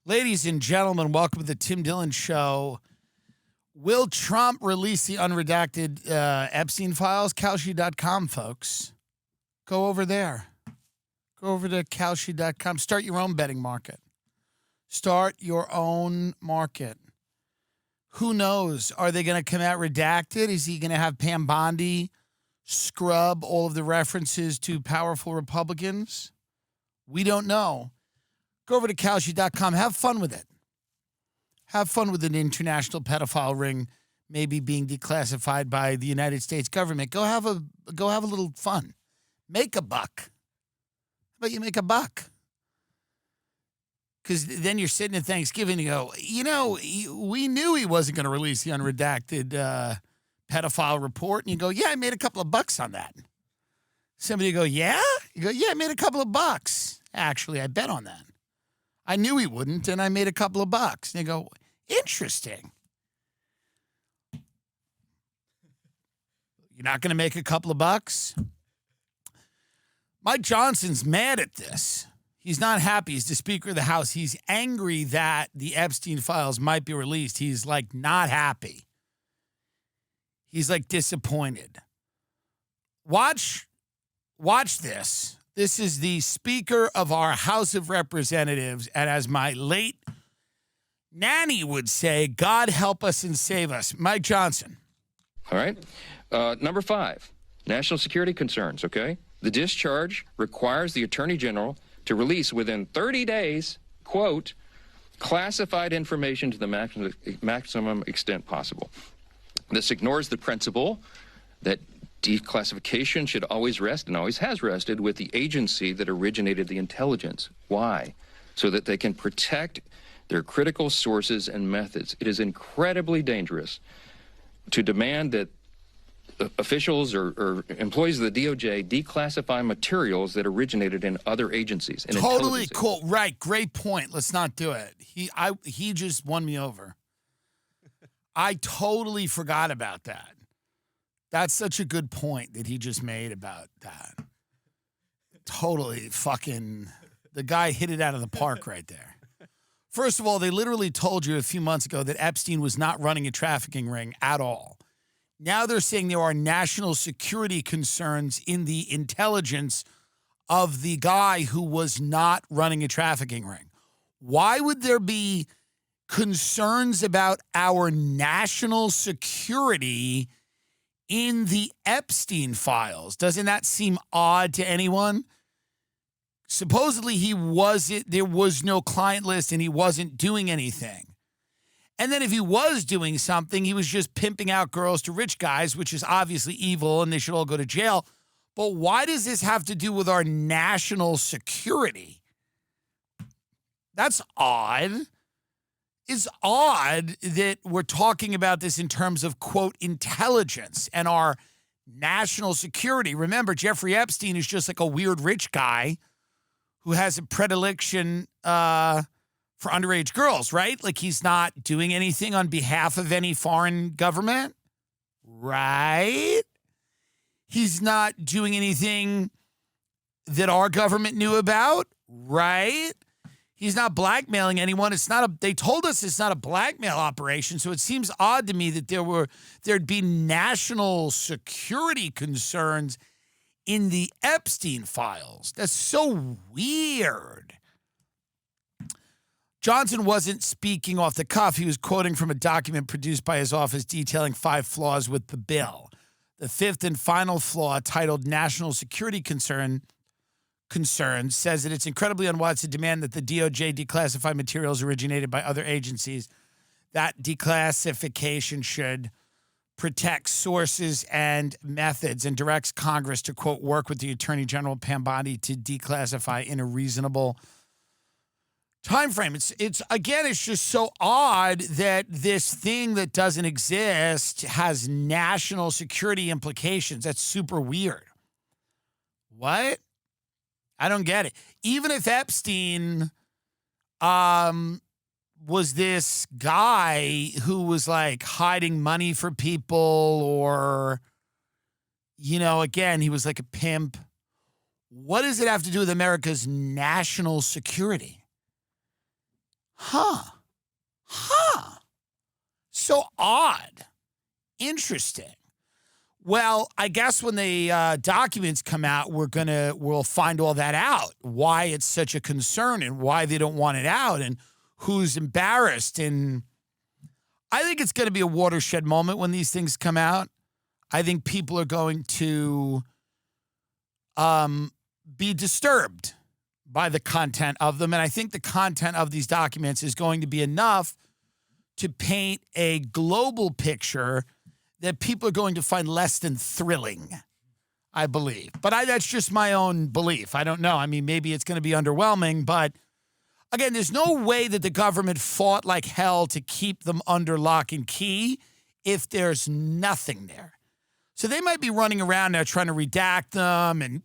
Ladies and gentlemen, welcome to the Tim Dillon Show. Will Trump release the unredacted Epstein files? Kalshi.com, folks. Go over there. Go over to Kalshi.com. Start your own betting market. Start your own market. Who knows? Are they going to come out redacted? Is he going to have Pam Bondi scrub all of the references to powerful Republicans? We don't know. Go over to Kalshi.com. Have fun with it. Have fun with an international pedophile ring maybe being declassified by the United States government. Go have a little fun. Make a buck. How about you make a buck? Because then you're sitting at Thanksgiving and you go, we knew he wasn't going to release the unredacted pedophile report. And you go, yeah, I made a couple of bucks on that. Somebody go, yeah? You go, yeah, I made a couple of bucks. Actually, I bet on that. I knew he wouldn't, and I made a couple of bucks. And they go, interesting. You're not going to make a couple of bucks? Mike Johnson's mad at this. He's not happy. He's the Speaker of the House. He's angry that the Epstein files might be released. He's like not happy. He's like disappointed. Watch this. This is the Speaker of our House of Representatives, and as my late nanny would say, God help us and save us. Mike Johnson. All right. Number 5, national security concerns, okay? The discharge requires the Attorney General to release within 30 days, quote, classified information to the maximum extent possible. This ignores the principle that declassification should always rest, and always has rested, with the agency that originated the intelligence. Why? So that they can protect their critical sources and methods. It is incredibly dangerous to demand that officials or employees of the DOJ declassify materials that originated in other agencies. Totally cool. Right. Great point. Let's not do it. He just won me over. I totally forgot about that. That's such a good point that he just made about that. Totally fucking, the guy hit it out of the park right there. First of all, they literally told you a few months ago that Epstein was not running a trafficking ring at all. Now they're saying there are national security concerns in the intelligence of the guy who was not running a trafficking ring. Why would there be concerns about our national security in the Epstein files? Doesn't that seem odd to anyone? Supposedly there was no client list and he wasn't doing anything. And then if he was doing something, he was just pimping out girls to rich guys, which is obviously evil and they should all go to jail. But why does this have to do with our national security? That's odd. It's odd that we're talking about this in terms of, quote, intelligence and our national security. Remember, Jeffrey Epstein is just like a weird rich guy who has a predilection for underage girls, right? Like he's not doing anything on behalf of any foreign government, right? He's not doing anything that our government knew about, right? He's not blackmailing anyone. They told us it's not a blackmail operation, so it seems odd to me that there'd be national security concerns in the Epstein files. That's so weird. Johnson wasn't speaking off the cuff. He was quoting from a document produced by his office detailing 5 flaws with the bill. The 5th and final flaw, titled National Security Concerns, says that it's incredibly unwise to demand that the DOJ declassify materials originated by other agencies. That declassification should protect sources and methods and directs Congress to, quote, work with the Attorney General Pam Bondi to declassify in a reasonable time frame. It's just so odd that this thing that doesn't exist has national security implications. That's super weird. What? I don't get it. Even if Epstein was this guy who was like hiding money for people or, again, he was like a pimp. What does it have to do with America's national security? Huh. So odd. Interesting. Well, I guess when the documents come out, we'll find all that out. Why it's such a concern and why they don't want it out and who's embarrassed. And I think it's going to be a watershed moment when these things come out. I think people are going to be disturbed by the content of them. And I think the content of these documents is going to be enough to paint a global picture that people are going to find less than thrilling, I believe. But that's just my own belief. I don't know. I mean, maybe it's going to be underwhelming, but again, there's no way that the government fought like hell to keep them under lock and key if there's nothing there. So they might be running around now trying to redact them and,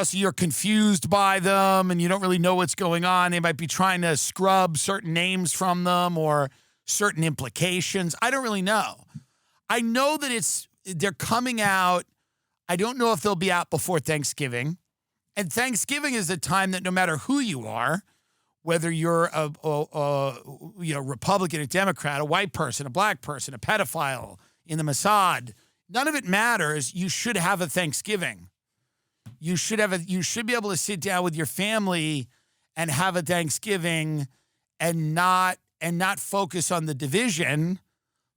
so you're confused by them and you don't really know what's going on. They might be trying to scrub certain names from them or certain implications. I don't really know. I know that they're coming out. I don't know if they'll be out before Thanksgiving. And Thanksgiving is a time that no matter who you are, whether you're a Republican, a Democrat, a white person, a black person, a pedophile in the Mossad, none of it matters. You should have a Thanksgiving. You should be able to sit down with your family and have a Thanksgiving and not focus on the division,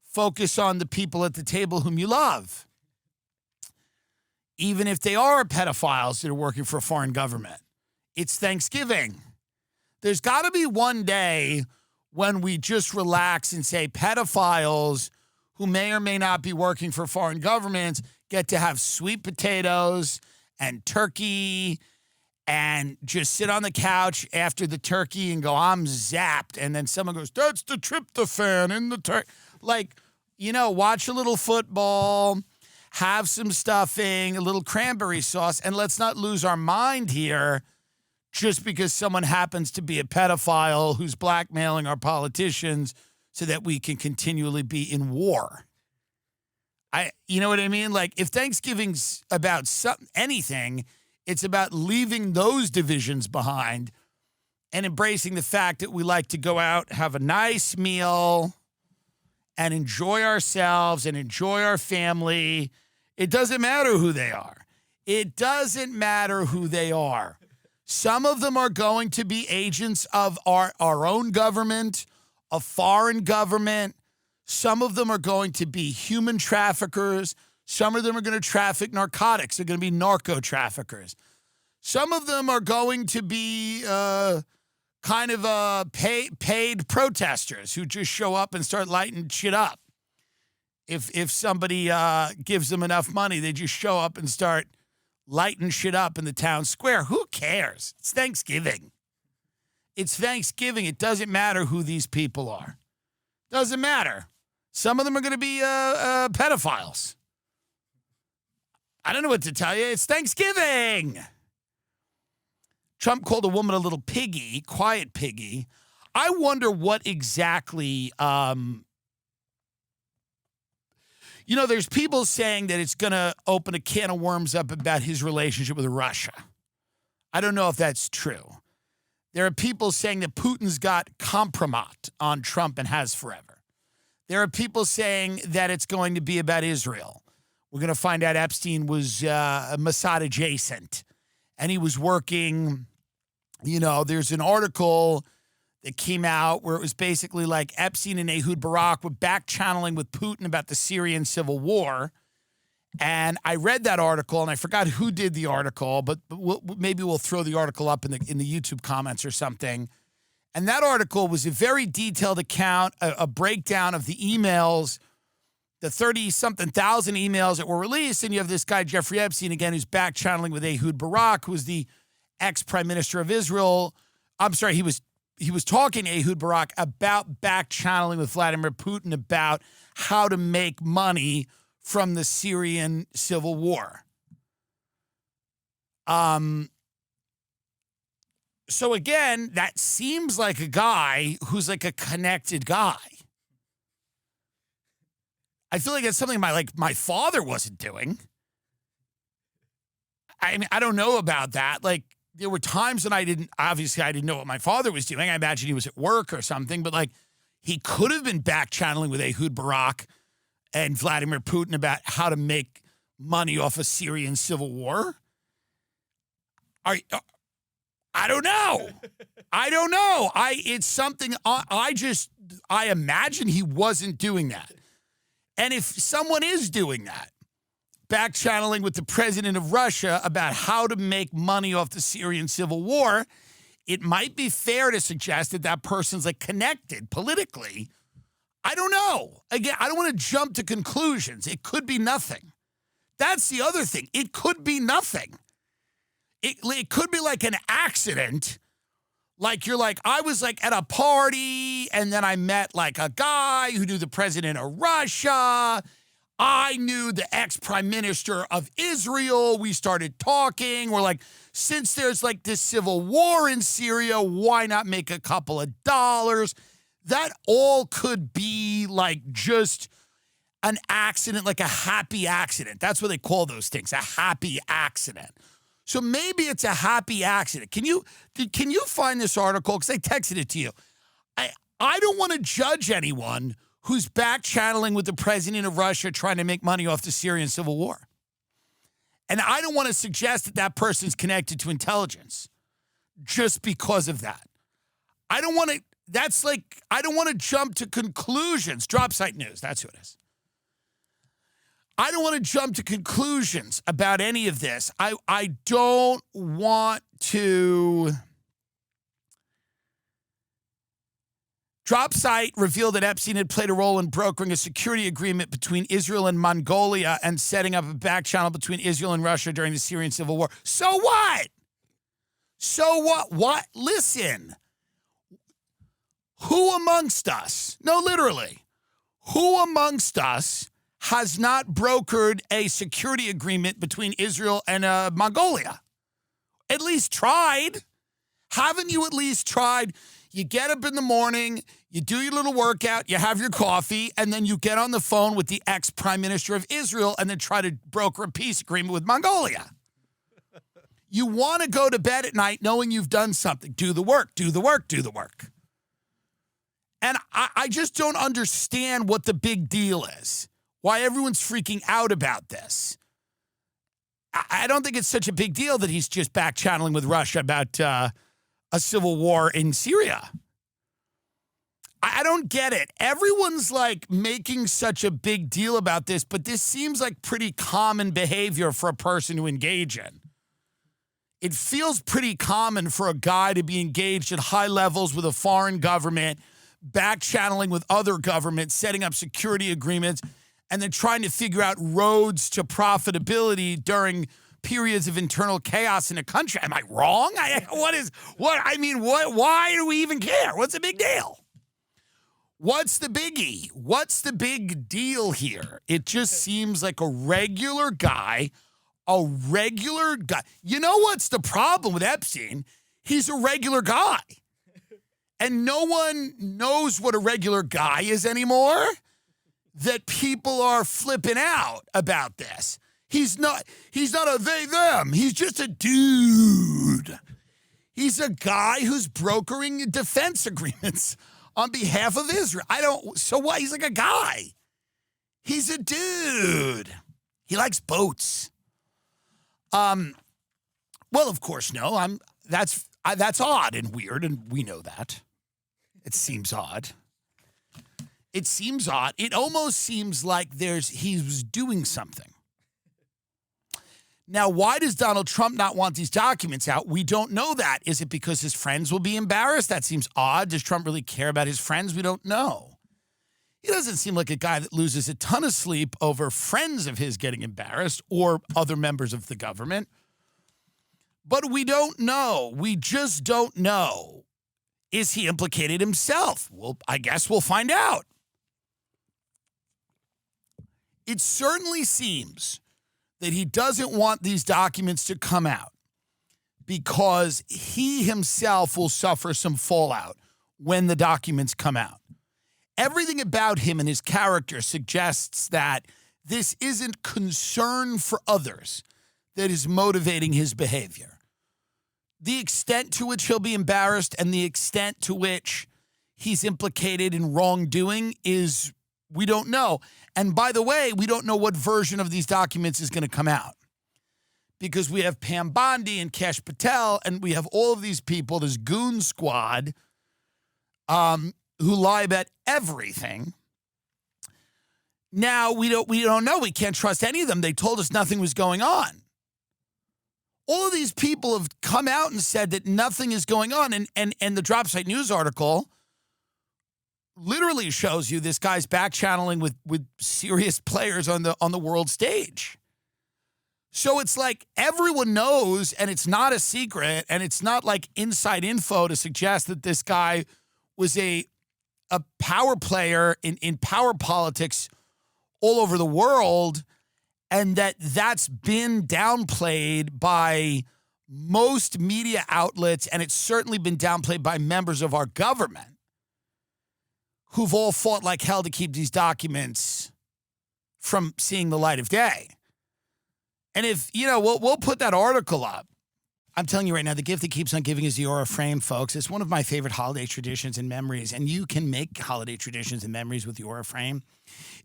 focus on the people at the table whom you love. Even if they are pedophiles that are working for a foreign government. It's Thanksgiving. There's got to be one day when we just relax and say pedophiles who may or may not be working for foreign governments get to have sweet potatoes and turkey and just sit on the couch after the turkey and go, I'm zapped. And then someone goes, that's the tryptophan in the turkey. Watch a little football, have some stuffing, a little cranberry sauce, and let's not lose our mind here just because someone happens to be a pedophile who's blackmailing our politicians so that we can continually be in war. You know what I mean? Like, if Thanksgiving's about anything, it's about leaving those divisions behind and embracing the fact that we like to go out, have a nice meal, and enjoy ourselves and enjoy our family. It doesn't matter who they are. It doesn't matter who they are. Some of them are going to be agents of our own government, a foreign government. Some of them are going to be human traffickers. Some of them are going to traffic narcotics. They're going to be narco traffickers. Some of them are going to be paid protesters who just show up and start lighting shit up. If somebody gives them enough money, they just show up and start lighting shit up in the town square. Who cares? It's Thanksgiving. It's Thanksgiving. It doesn't matter who these people are. Doesn't matter. Some of them are going to be pedophiles. I don't know what to tell you. It's Thanksgiving. Trump called a woman a little piggy, quiet piggy. I wonder what exactly, there's people saying that it's going to open a can of worms up about his relationship with Russia. I don't know if that's true. There are people saying that Putin's got compromat on Trump and has forever. There are people saying that it's going to be about Israel. We're going to find out Epstein was Mossad adjacent. And he was working, there's an article that came out where it was basically like Epstein and Ehud Barak were back-channeling with Putin about the Syrian civil war. And I read that article, and I forgot who did the article, but maybe we'll throw the article up in the YouTube comments or something. And that article was a very detailed account, a breakdown of the emails, the 30-something thousand emails that were released. And you have this guy, Jeffrey Epstein, again, who's back-channeling with Ehud Barak, who was the ex-prime minister of Israel. I'm sorry, he was talking to Ehud Barak about back-channeling with Vladimir Putin about how to make money from the Syrian civil war. So again, that seems like a guy who's like a connected guy. I feel like it's something my father wasn't doing. I mean, I don't know about that. Like, there were times when I didn't know what my father was doing. I imagine he was at work or something, but like he could have been back channeling with Ehud Barak and Vladimir Putin about how to make money off a Syrian civil war. I don't know. It's something I imagine he wasn't doing that. And if someone is doing that, back channeling with the president of Russia about how to make money off the Syrian civil war, it might be fair to suggest that that person's like connected politically. I don't know. Again, I don't want to jump to conclusions. It could be nothing. That's the other thing. It could be nothing. It could be like an accident. Like you're like, I was like at a party and then I met like a guy who knew the president of Russia. I knew the ex-prime minister of Israel. We started talking. We're like, since there's like this civil war in Syria, why not make a couple of dollars? That all could be like just an accident, like a happy accident. That's what they call those things, a happy accident. So maybe it's a happy accident. Can you find this article? Because I texted it to you. I don't want to judge anyone who's back channeling with the president of Russia trying to make money off the Syrian civil war. And I don't want to suggest that that person's connected to intelligence just because of that. I don't want to jump to conclusions. Drop site news, that's who it is. I don't want to jump to conclusions about any of this. I don't want to. Drop site revealed that Epstein had played a role in brokering a security agreement between Israel and Mongolia and setting up a back channel between Israel and Russia during the Syrian civil war. So what? So what? What? Listen. Who amongst us, no, literally, who amongst us has not brokered a security agreement between Israel and Mongolia? At least tried. Haven't you at least tried? You get up in the morning, you do your little workout, you have your coffee, and then you get on the phone with the ex-prime minister of Israel and then try to broker a peace agreement with Mongolia. You want to go to bed at night knowing you've done something. Do the work, do the work, do the work. And I just don't understand what the big deal is. Why everyone's freaking out about this. I don't think it's such a big deal that he's just back channeling with Russia about a civil war in Syria. I don't get it. Everyone's like making such a big deal about this, but this seems like pretty common behavior for a person to engage in. It feels pretty common for a guy to be engaged at high levels with a foreign government, back channeling with other governments, setting up security agreements, and then trying to figure out roads to profitability during periods of internal chaos in a country. Am I wrong? Why do we even care? What's the big deal? What's the biggie? What's the big deal here? It just seems like a regular guy. You know what's the problem with Epstein? He's a regular guy. And no one knows what a regular guy is anymore, that people are flipping out about this. He's not a they, them. He's just a dude. He's a guy who's brokering defense agreements on behalf of Israel. So what? He's like a guy. He's a dude. He likes boats. Well, of course, no. That's odd and weird, and we know that. It seems odd. It almost seems like he was doing something. Now, why does Donald Trump not want these documents out? We don't know that. Is it because his friends will be embarrassed? That seems odd. Does Trump really care about his friends? We don't know. He doesn't seem like a guy that loses a ton of sleep over friends of his getting embarrassed or other members of the government. But we don't know. We just don't know. Is he implicated himself? Well, I guess we'll find out. It certainly seems that he doesn't want these documents to come out because he himself will suffer some fallout when the documents come out. Everything about him and his character suggests that this isn't concern for others that is motivating his behavior. The extent to which he'll be embarrassed and the extent to which he's implicated in wrongdoing is, we don't know. And by the way, we don't know what version of these documents is going to come out. Because we have Pam Bondi and Kash Patel, and we have all of these people, this goon squad, who lie about everything. Now, we don't know. We can't trust any of them. They told us nothing was going on. All of these people have come out and said that nothing is going on. And the Drop Site News article literally shows you this guy's back channeling with serious players on the world stage. So it's like everyone knows, and it's not a secret, and it's not like inside info to suggest that this guy was a power player in power politics all over the world, and that's been downplayed by most media outlets, and it's certainly been downplayed by members of our government who've all fought like hell to keep these documents from seeing the light of day. And if, we'll put that article up. I'm telling you right now, the gift that keeps on giving is the Aura Frame, folks. It's one of my favorite holiday traditions and memories, and you can make holiday traditions and memories with the Aura Frame.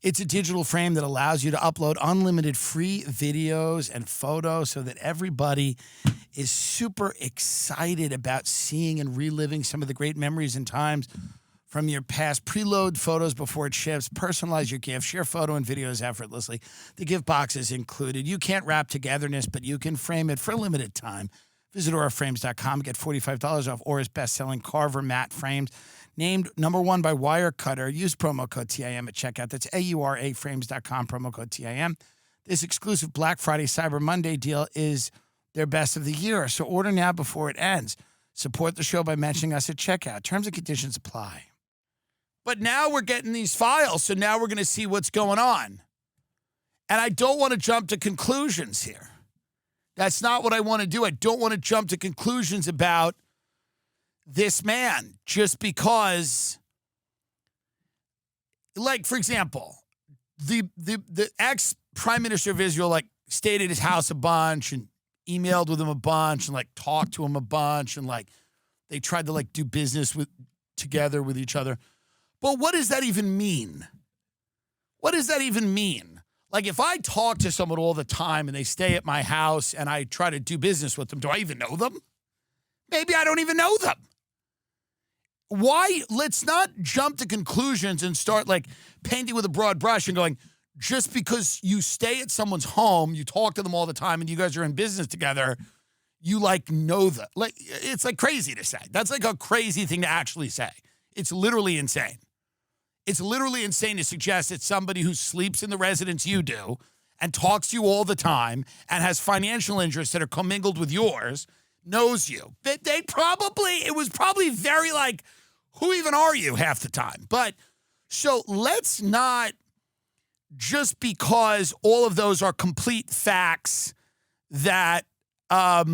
It's a digital frame that allows you to upload unlimited free videos and photos so that everybody is super excited about seeing and reliving some of the great memories and times from your past. Preload photos before it ships. Personalize your gift. Share photo and videos effortlessly. The gift box is included. You can't wrap togetherness, but you can frame it for a limited time. Visit auraframes.com. Get $45 off Aura's best-selling Carver matte frames. Named #1 by Wirecutter. Use promo code TIM at checkout. That's auraframes.com, promo code TIM. This exclusive Black Friday Cyber Monday deal is their best of the year, so order now before it ends. Support the show by mentioning us at checkout. Terms and conditions apply. But now we're getting these files, so now we're going to see what's going on. And I don't want to jump to conclusions here. That's not what I want to do. I don't want to jump to conclusions about this man just because, like, for example, the ex-prime minister of Israel, stayed at his house a bunch and emailed with him a bunch and, talked to him a bunch and, they tried to, do business together with each other. But what does that even mean? What does that even mean? If I talk to someone all the time and they stay at my house and I try to do business with them, do I even know them? Maybe I don't even know them. Why? Let's not jump to conclusions and start painting with a broad brush and going, just because you stay at someone's home, you talk to them all the time and you guys are in business together, you know them. It's crazy to say. That's a crazy thing to actually say. It's literally insane. It's literally insane to suggest that somebody who sleeps in the residence you do and talks to you all the time and has financial interests that are commingled with yours knows you. It was probably very who even are you half the time? But so let's not, just because all of those are complete facts that are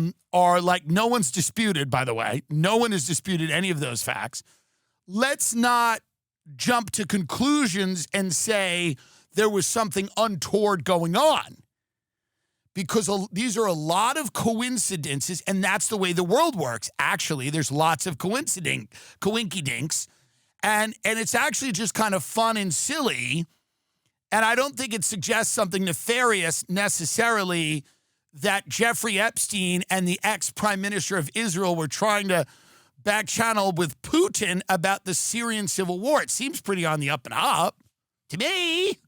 no one's disputed, by the way. No one has disputed any of those facts. Let's not jump to conclusions and say there was something untoward going on, because these are a lot of coincidences, and that's the way the world works. Actually, there's lots of coinkydinks, and it's actually just kind of fun and silly, and I don't think it suggests something nefarious necessarily that Jeffrey Epstein and the ex-prime minister of Israel were trying to back channel with Putin about the Syrian civil war. It seems pretty on the up and up to me.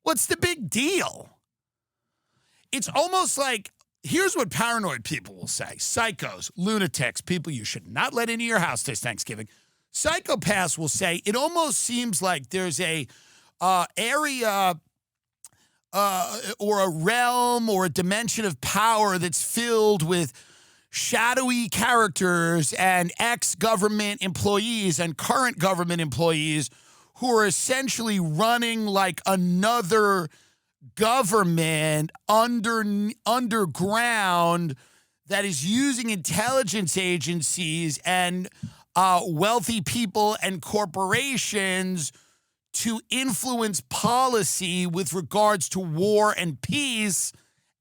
What's the big deal? It's almost here's what paranoid people will say. Psychos, lunatics, people you should not let into your house this Thanksgiving. Psychopaths will say it almost seems like there's a area or a realm or a dimension of power that's filled with shadowy characters and ex-government employees and current government employees who are essentially running another government underground that is using intelligence agencies and wealthy people and corporations to influence policy with regards to war and peace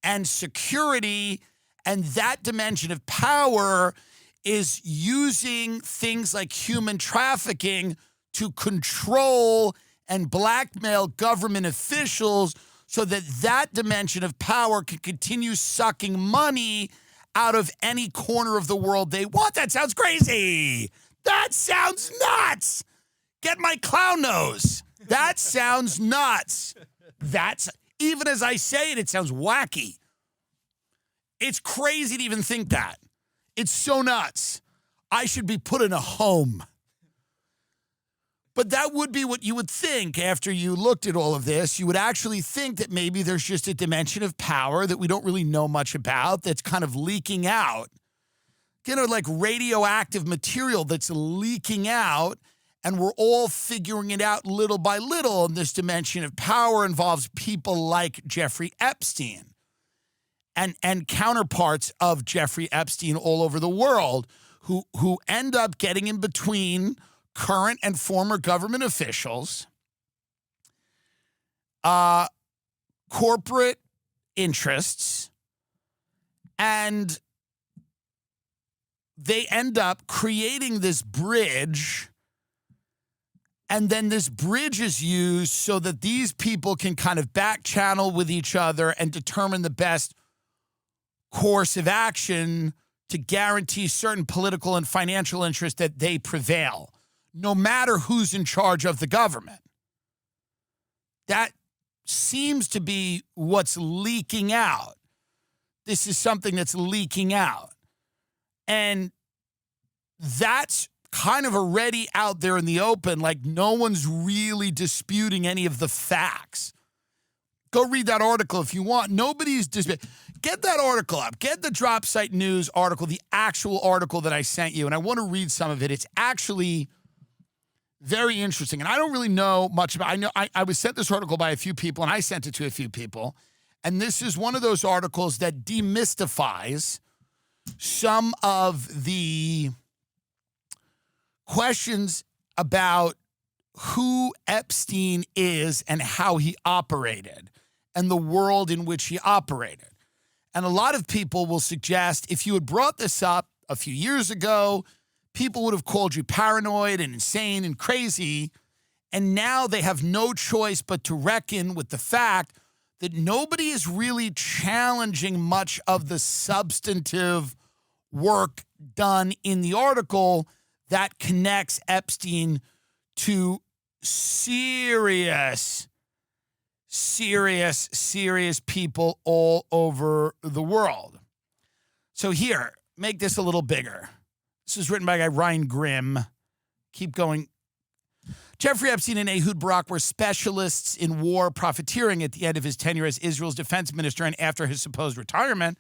and security And that dimension of power is using things like human trafficking to control and blackmail government officials so that that dimension of power can continue sucking money out of any corner of the world they want. That sounds crazy. That sounds nuts. Get my clown nose. That sounds nuts. That's, even as I say it, it sounds wacky. It's crazy to even think that. It's so nuts. I should be put in a home. But that would be what you would think after you looked at all of this. You would actually think that maybe there's just a dimension of power that we don't really know much about that's kind of leaking out. You know, like radioactive material that's leaking out, and we're all figuring it out little by little. And this dimension of power involves people like Jeffrey Epstein and counterparts of Jeffrey Epstein all over the world who end up getting in between current and former government officials, corporate interests, and they end up creating this bridge, and then this bridge is used so that these people can kind of back channel with each other and determine the best course of action to guarantee certain political and financial interests that they prevail, no matter who's in charge of the government. That seems to be what's leaking out. This is something that's leaking out. And that's kind of already out there in the open, like no one's really disputing any of the facts. Go read that article if you want. Nobody's disputing. Get that article up. Get the Drop Site News article, the actual article that I sent you, and I want to read some of it. It's actually very interesting, and I don't really know much about it. I was sent this article by a few people, and I sent it to a few people, and this is one of those articles that demystifies some of the questions about who Epstein is and how he operated and the world in which he operated. And a lot of people will suggest if you had brought this up a few years ago, people would have called you paranoid and insane and crazy. And now they have no choice but to reckon with the fact that nobody is really challenging much of the substantive work done in the article that connects Epstein to serious people all over the world. So here, make this a little bigger. This is written by a guy, Ryan Grimm. Keep going. Jeffrey Epstein and Ehud Barak were specialists in war profiteering at the end of his tenure as Israel's defense minister and after his supposed retirement.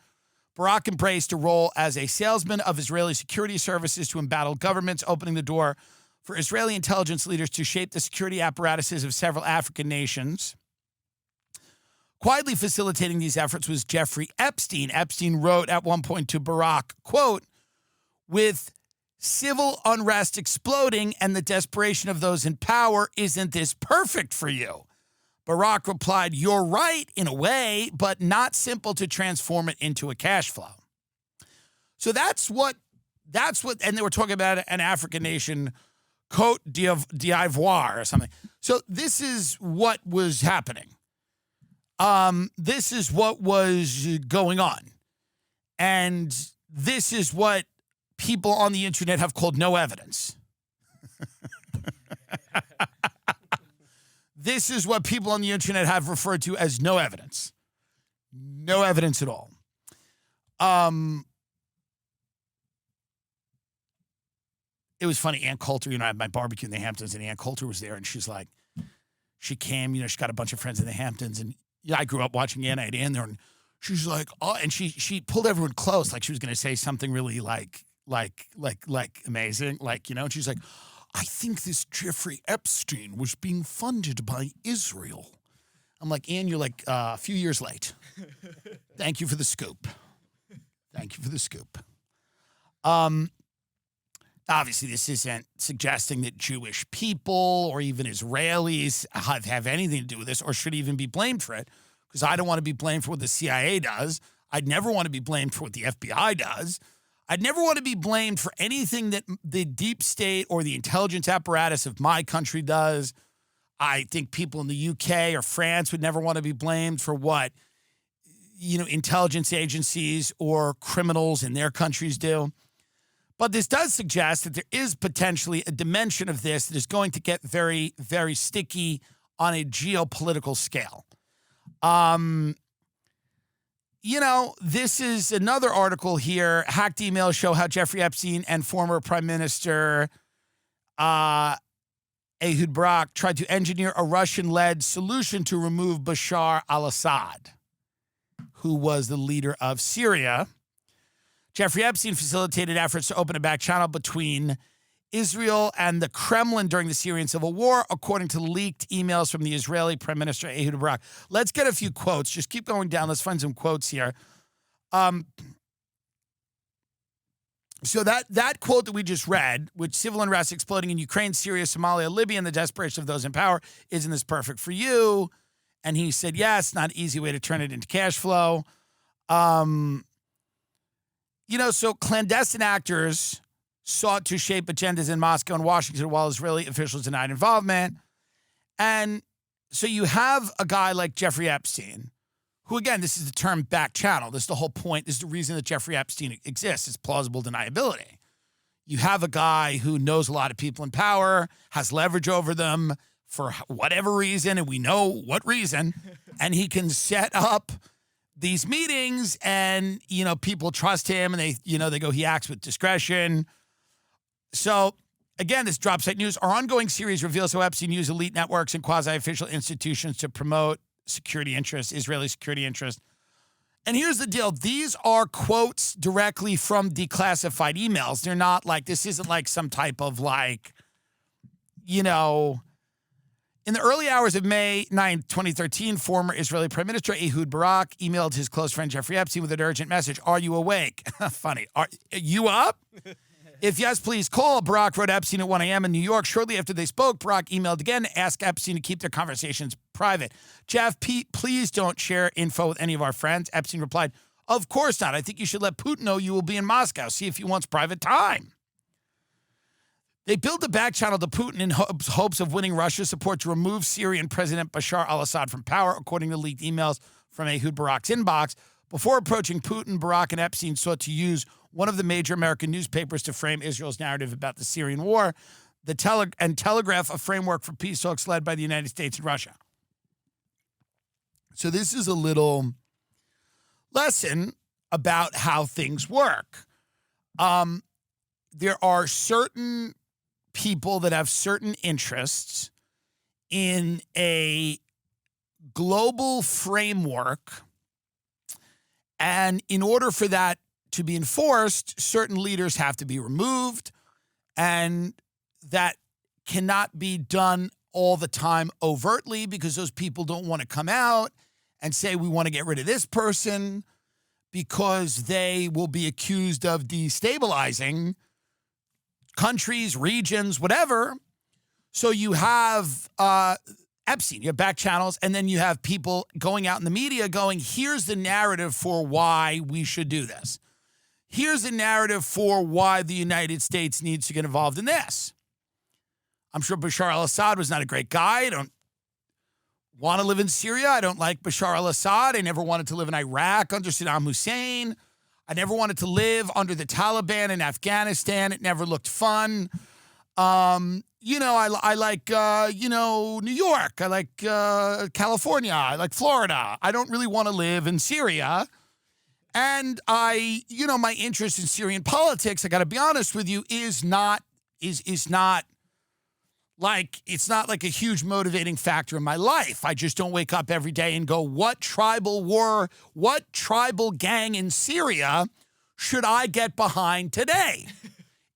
Barak embraced a role as a salesman of Israeli security services to embattled governments, opening the door for Israeli intelligence leaders to shape the security apparatuses of several African nations. Quietly facilitating these efforts was Jeffrey Epstein. Epstein wrote at one point to Barak, quote, "With civil unrest exploding and the desperation of those in power, isn't this perfect for you?" Barak replied, "You're right in a way, but not simple to transform it into a cash flow." So that's what, and they were talking about an African nation, Côte d'Ivoire or something. So this is what was happening. This is what was going on. And this is what people on the internet have called no evidence. This is what people on the internet have referred to as no evidence. No evidence at all. It was funny. Ann Coulter, I had my barbecue in the Hamptons, and Ann Coulter was there, and she's like, she came, she got a bunch of friends in the Hamptons, and I grew up watching Ann. I had Ann there, and she's like, oh, and she pulled everyone close, like she was going to say something really like amazing, and she's like, "I think this Jeffrey Epstein was being funded by Israel." I'm like, Ann, you're like a few years late. Thank you for the scoop. Thank you for the scoop. Obviously, this isn't suggesting that Jewish people or even Israelis have anything to do with this or should even be blamed for it, because I don't want to be blamed for what the CIA does. I'd never want to be blamed for what the FBI does. I'd never want to be blamed for anything that the deep state or the intelligence apparatus of my country does. I think people in the UK or France would never want to be blamed for what, intelligence agencies or criminals in their countries do. But this does suggest that there is potentially a dimension of this that is going to get very, very sticky on a geopolitical scale. This is another article here. Hacked emails show how Jeffrey Epstein and former Prime Minister Ehud Barak tried to engineer a Russian-led solution to remove Bashar al-Assad, who was the leader of Syria. Jeffrey Epstein facilitated efforts to open a back channel between Israel and the Kremlin during the Syrian civil war, according to leaked emails from the Israeli Prime Minister Ehud Barak. Let's get a few quotes. Just keep going down. Let's find some quotes here. So that quote that we just read, which civil unrest exploding in Ukraine, Syria, Somalia, Libya, and the desperation of those in power, isn't this perfect for you? And he said, yes, not an easy way to turn it into cash flow. So clandestine actors sought to shape agendas in Moscow and Washington while Israeli officials denied involvement. And so you have a guy like Jeffrey Epstein, who, again, this is the term back channel. This is the whole point. This is the reason that Jeffrey Epstein exists. It's plausible deniability. You have a guy who knows a lot of people in power, has leverage over them for whatever reason, and we know what reason, and he can set up these meetings and, people trust him and they go, he acts with discretion. So, again, this drop site news. Our ongoing series reveals how Epstein used elite networks and quasi-official institutions to promote security interests, Israeli security interests. And here's the deal. These are quotes directly from declassified emails. They're not like, this isn't like some type of in the early hours of May 9, 2013, former Israeli Prime Minister Ehud Barak emailed his close friend Jeffrey Epstein with an urgent message. Are you awake? Funny. Are you up? If yes, please call. Barak wrote Epstein at 1 a.m. in New York. Shortly after they spoke, Barak emailed again to ask Epstein to keep their conversations private. Jeff, please don't share info with any of our friends. Epstein replied, of course not. I think you should let Putin know you will be in Moscow. See if he wants private time. They built a back channel to Putin in hopes of winning Russia's support to remove Syrian President Bashar al-Assad from power, according to leaked emails from Ehud Barak's inbox. Before approaching Putin, Barak and Epstein sought to use one of the major American newspapers to frame Israel's narrative about the Syrian war, and telegraph a framework for peace talks led by the United States and Russia. So this is a little lesson about how things work. There are certain people that have certain interests in a global framework, and in order for that to be enforced, certain leaders have to be removed, and that cannot be done all the time overtly because those people don't want to come out and say, we want to get rid of this person, because they will be accused of destabilizing countries, regions, whatever. So you have Epstein, you have back channels, and then you have people going out in the media going, here's the narrative for why we should do this. Here's the narrative for why the United States needs to get involved in this. I'm sure Bashar al-Assad was not a great guy. I don't want to live in Syria. I don't like Bashar al-Assad. I never wanted to live in Iraq under Saddam Hussein. I never wanted to live under the Taliban in Afghanistan. It never looked fun. I like, New York. I like California. I like Florida. I don't really want to live in Syria. And my interest in Syrian politics, I got to be honest with you, is not like, it's not like a huge motivating factor in my life. I just don't wake up every day and go, what tribal war, what tribal gang in Syria should I get behind today?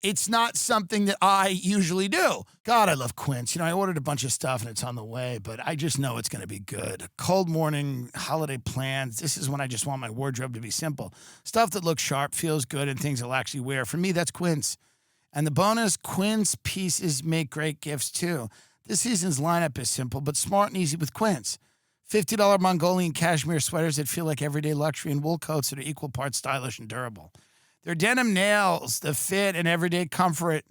It's not something that I usually do. God, I love Quince. I ordered a bunch of stuff and it's on the way, but I just know it's going to be good. Cold morning, holiday plans. This is when I just want my wardrobe to be simple. Stuff that looks sharp, feels good, and things I'll actually wear. For me, that's Quince. And the bonus, Quince pieces make great gifts too. This season's lineup is simple but smart and easy with Quince. $50 Mongolian cashmere sweaters that feel like everyday luxury and wool coats that are equal parts stylish and durable. Their denim nails the fit and everyday comfort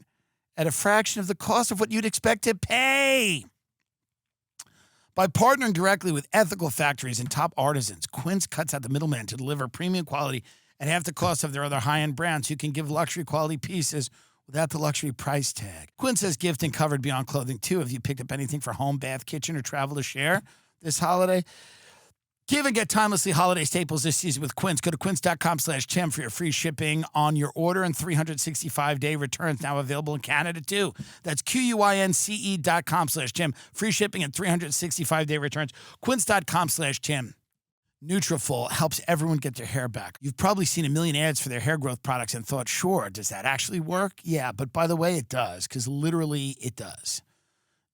at a fraction of the cost of what you'd expect to pay. By partnering directly with ethical factories and top artisans, Quince cuts out the middleman to deliver premium quality at half the cost of their other high-end brands. You can give luxury quality pieces without the luxury price tag. Quince has gifting covered beyond clothing, too. If you picked up anything for home, bath, kitchen, or travel to share this holiday, give and get timelessly holiday staples this season with Quince. Go to quince.com/Tim for your free shipping on your order and 365-day returns now available in Canada, too. That's QUINCE.com/Tim. Free shipping and 365-day returns. Quince.com/Tim. Nutrafol helps everyone get their hair back. You've probably seen a million ads for their hair growth products and thought, sure, does that actually work? Yeah, but by the way, it does, because literally it does.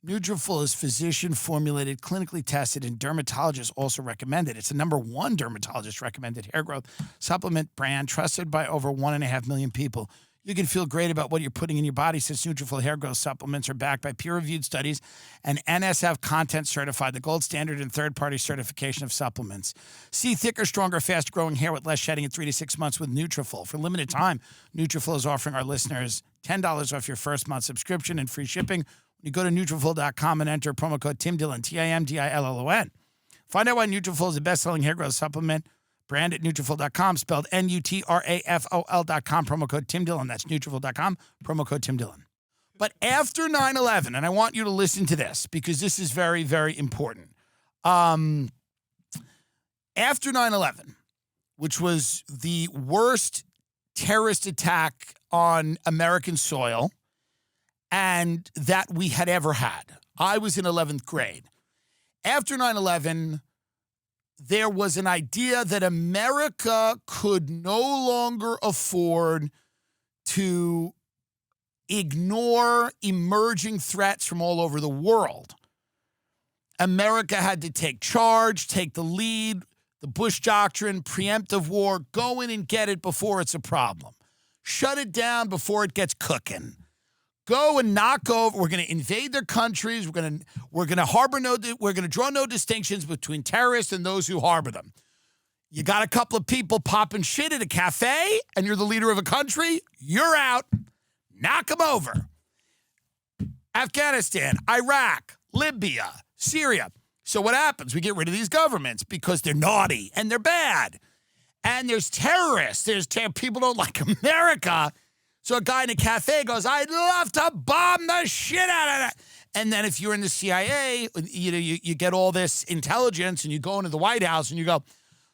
Nutrafol is physician-formulated, clinically tested, and dermatologists also recommend it. It's the #1 dermatologist-recommended hair growth supplement brand trusted by over 1.5 million people. You can feel great about what you're putting in your body since Nutrafol hair growth supplements are backed by peer-reviewed studies and NSF content certified, the gold standard in third-party certification of supplements. See thicker, stronger, faster-growing hair with less shedding in 3 to 6 months with Nutrafol. For a limited time, Nutrafol is offering our listeners $10 off your first month subscription and free shipping. You go to Nutrafol.com and enter promo code Tim Dillon, TIMDILLON. Find out why Nutrafol is the best-selling hair growth supplement brand at Nutrafol.com, spelled Nutrafol.com, promo code Tim Dillon. That's Nutrafol.com, promo code Tim Dillon. But after 9/11, and I want you to listen to this because this is very, very important. After 9/11, which was the worst terrorist attack on American soil and that we had ever had. I was in 11th grade. After 9/11, there was an idea that America could no longer afford to ignore emerging threats from all over the world. America had to take charge, take the lead, the Bush doctrine, preemptive war, go in and get it before it's a problem. Shut it down before it gets cooking. Go and knock over. We're going to invade their countries. We're going to draw no distinctions between terrorists and those who harbor them. You got a couple of people popping shit at a cafe, and you're the leader of a country. You're out. Knock them over. Afghanistan, Iraq, Libya, Syria. So what happens? We get rid of these governments because they're naughty and they're bad, and there's terrorists. People don't like America. So a guy in a cafe goes, I'd love to bomb the shit out of that. And then if you're in the CIA, you get all this intelligence and you go into the White House and you go,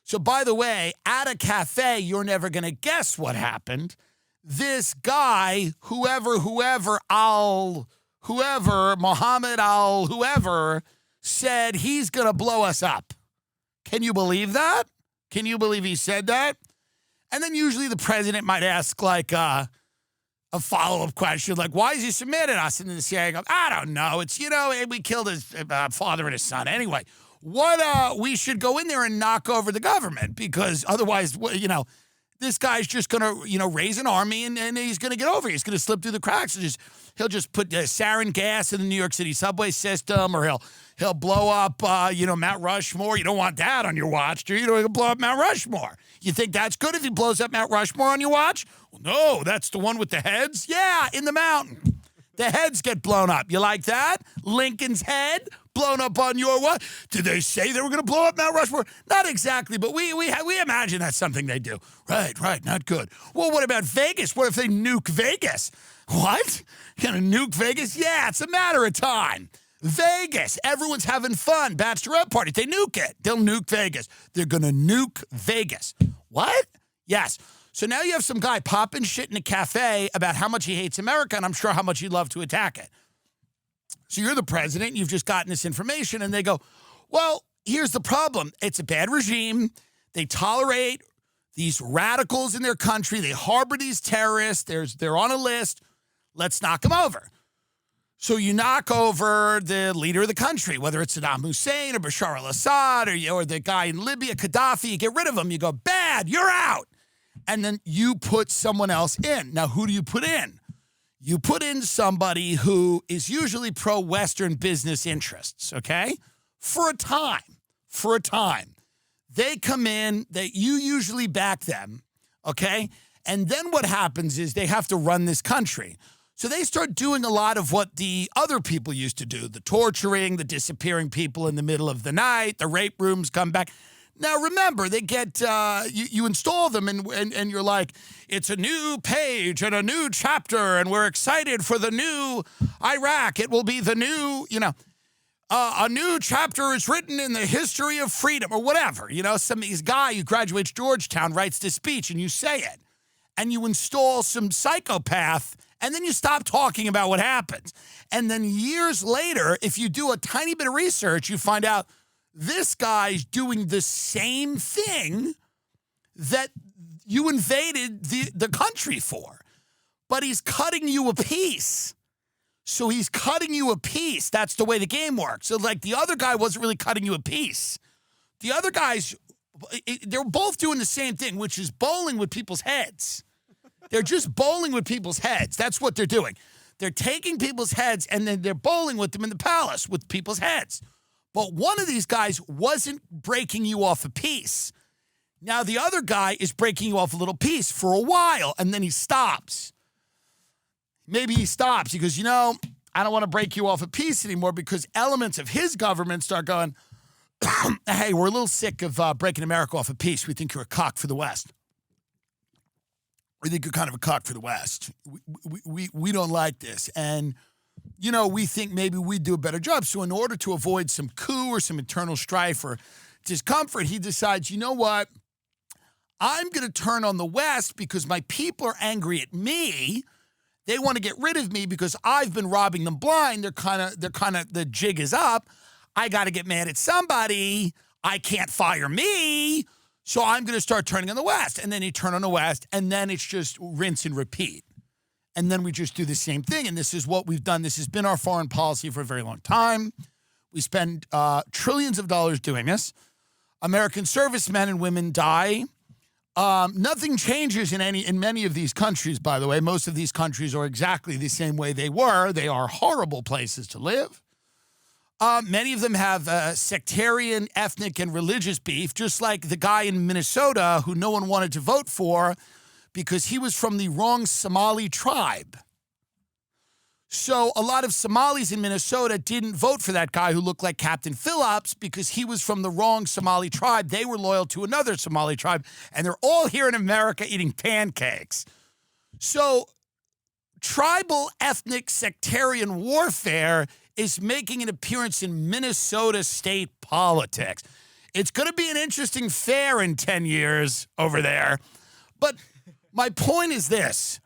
so by the way, at a cafe, you're never going to guess what happened. This guy, Mohammed whoever, said he's going to blow us up. Can you believe that? Can you believe he said that? And then usually the president might ask like, a follow-up question like, why is he submitting us? And then the CIA goes, I don't know. It's, we killed his father and his son. Anyway, we should go in there and knock over the government because otherwise, this guy's just going to, raise an army and he's going to get over it. He's going to slip through the cracks. And he'll just put sarin gas in the New York City subway system, or he'll blow up, Mount Rushmore. You don't want that on your watch, do you? He'll blow up Mount Rushmore. You think that's good if he blows up Mount Rushmore on your watch? Well, no, that's the one with the heads. Yeah, in the mountain. The heads get blown up. You like that? Lincoln's head blown up on your what? Did they say they were going to blow up Mount Rushmore? Not exactly, but we imagine that's something they do. Right, not good. Well, what about Vegas? What if they nuke Vegas? What? Gonna nuke Vegas? Yeah, it's a matter of time. Vegas, everyone's having fun. Bachelorette parties, they nuke it. They'll nuke Vegas. They're going to nuke Vegas. What? Yes. So now you have some guy popping shit in a cafe about how much he hates America, and I'm sure how much he'd love to attack it. So you're the president, you've just gotten this information, and they go, well, here's the problem. It's a bad regime. They tolerate these radicals in their country. They harbor these terrorists. They're on a list. Let's knock them over. So you knock over the leader of the country, whether it's Saddam Hussein or Bashar al-Assad or the guy in Libya, Gaddafi. You get rid of him. You go, bad, you're out. And then you put someone else in. Now, who do you put in? You put in somebody who is usually pro-Western business interests, okay? For a time. for a time. They come in, you usually back them, okay? And then what happens is they have to run this country. So they start doing a lot of what the other people used to do, the torturing, the disappearing people in the middle of the night, the rape rooms come back. Now, remember, they get, you install them and you're like, it's a new page and a new chapter and we're excited for the new Iraq. It will be the new, a new chapter is written in the history of freedom or whatever. Some guy who graduates Georgetown writes this speech and you say it and you install some psychopath and then you stop talking about what happens. And then years later, if you do a tiny bit of research, you find out this guy's doing the same thing that you invaded the country for, but he's cutting you a piece. So he's cutting you a piece. That's the way the game works. So like the other guy wasn't really cutting you a piece. The other guys, they're both doing the same thing, which is bowling with people's heads. They're just bowling with people's heads. That's what they're doing. They're taking people's heads and then they're bowling with them in the palace with people's heads. But one of these guys wasn't breaking you off a piece. Now the other guy is breaking you off a little piece for a while, and then he stops. Maybe he stops. He goes, I don't want to break you off a piece anymore because elements of his government start going, hey, we're a little sick of breaking America off a piece. We think you're a cock for the West. We think you're kind of a cock for the West. We don't like this. And we think maybe we'd do a better job. So in order to avoid some coup or some internal strife or discomfort, he decides, you know what? I'm going to turn on the West because my people are angry at me. They want to get rid of me because I've been robbing them blind. They're kind of, the jig is up. I got to get mad at somebody. I can't fire me. So I'm going to start turning on the West. And then you turn on the West, and then it's just rinse and repeat. And then we just do the same thing. And this is what we've done. This has been our foreign policy for a very long time. We spend trillions of dollars doing this. American servicemen and women die. Nothing changes in many of these countries, by the way. Most of these countries are exactly the same way they were. They are horrible places to live. Many of them have sectarian, ethnic, and religious beef, just like the guy in Minnesota who no one wanted to vote for because he was from the wrong Somali tribe. So a lot of Somalis in Minnesota didn't vote for that guy who looked like Captain Phillips because he was from the wrong Somali tribe. They were loyal to another Somali tribe, and they're all here in America eating pancakes. So tribal, ethnic, sectarian warfare is making an appearance in Minnesota state politics. It's going to be an interesting fair in 10 years over there. But my point is this.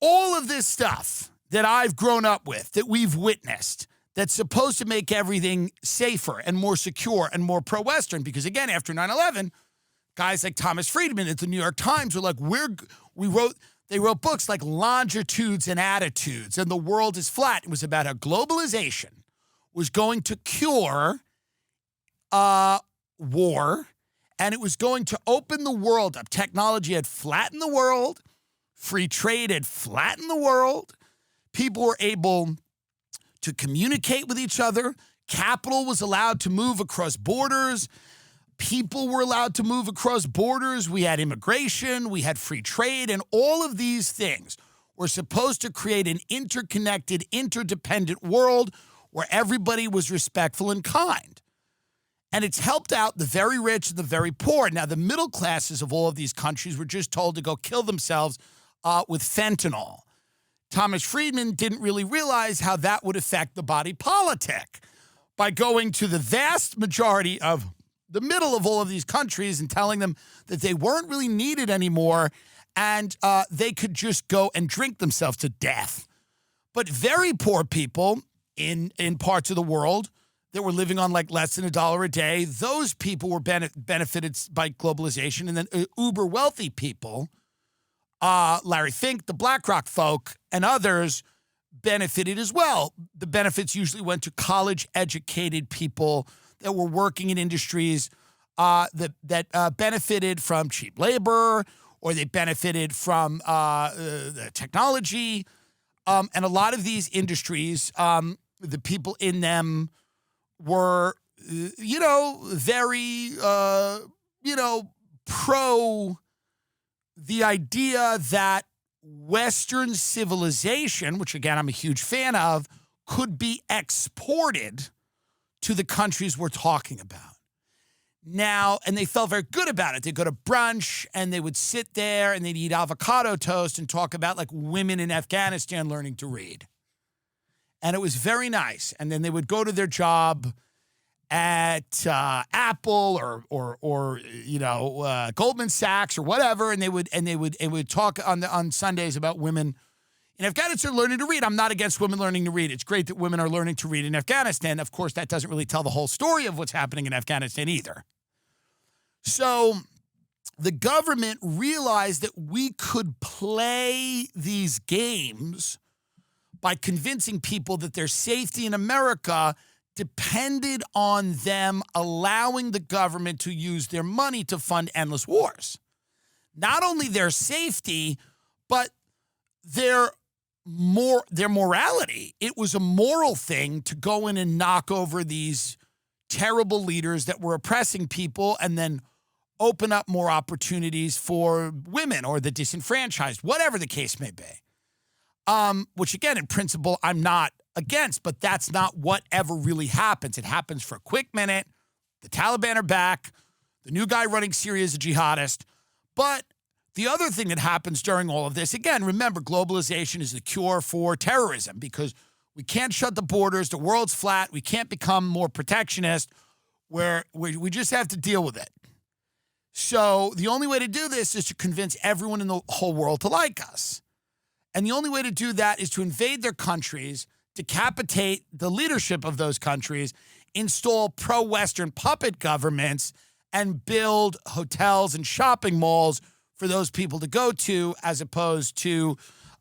All of this stuff that I've grown up with, that we've witnessed, that's supposed to make everything safer and more secure and more pro-Western. Because again, after 9/11, guys like Thomas Friedman at the New York Times were like, they wrote books like Longitudes and Attitudes, and the world is flat. It was about how globalization was going to cure war, and it was going to open the world up. Technology had flattened the world. Free trade had flattened the world. People were able to communicate with each other. Capital was allowed to move across borders. People were allowed to move across borders. We had immigration. We had free trade. And all of these things were supposed to create an interconnected, interdependent world where everybody was respectful and kind. And it's helped out the very rich and the very poor. Now, the middle classes of all of these countries were just told to go kill themselves with fentanyl. Thomas Friedman didn't really realize how that would affect the body politic by going to the vast majority of the middle of all of these countries and telling them that they weren't really needed anymore and they could just go and drink themselves to death. But very poor people in parts of the world that were living on like less than $1 a day, those people were benefited by globalization. And then uber wealthy people, Larry Fink, the BlackRock folk, and others benefited as well. The benefits usually went to college-educated people that were working in industries that benefited from cheap labor, or they benefited from the technology. And a lot of these industries, the people in them were very, pro the idea that Western civilization, which again I'm a huge fan of, could be exported to the countries we're talking about. Now, and they felt very good about it. They'd go to brunch and they would sit there and they'd eat avocado toast and talk about like women in Afghanistan learning to read. And it was very nice. And then they would go to their job at Apple or Goldman Sachs or whatever, and they would talk on Sundays about women in Afghanistan learning to read. I'm not against women learning to read. It's great that women are learning to read in Afghanistan. Of course, that doesn't really tell the whole story of what's happening in Afghanistan either. So the government realized that we could play these games by convincing people that their safety in America depended on them allowing the government to use their money to fund endless wars. Not only their safety, but their morality. It was a moral thing to go in and knock over these terrible leaders that were oppressing people and then open up more opportunities for women or the disenfranchised, whatever the case may be. Which again, in principle, I'm not against, but that's not what ever really happens. It happens for a quick minute. The Taliban are back. The new guy running Syria is a jihadist. But the other thing that happens during all of this, again, remember, globalization is the cure for terrorism because we can't shut the borders. The world's flat. We can't become more protectionist where we just have to deal with it. So the only way to do this is to convince everyone in the whole world to like us. And the only way to do that is to invade their countries, decapitate the leadership of those countries, install pro-Western puppet governments, and build hotels and shopping malls for those people to go to as opposed to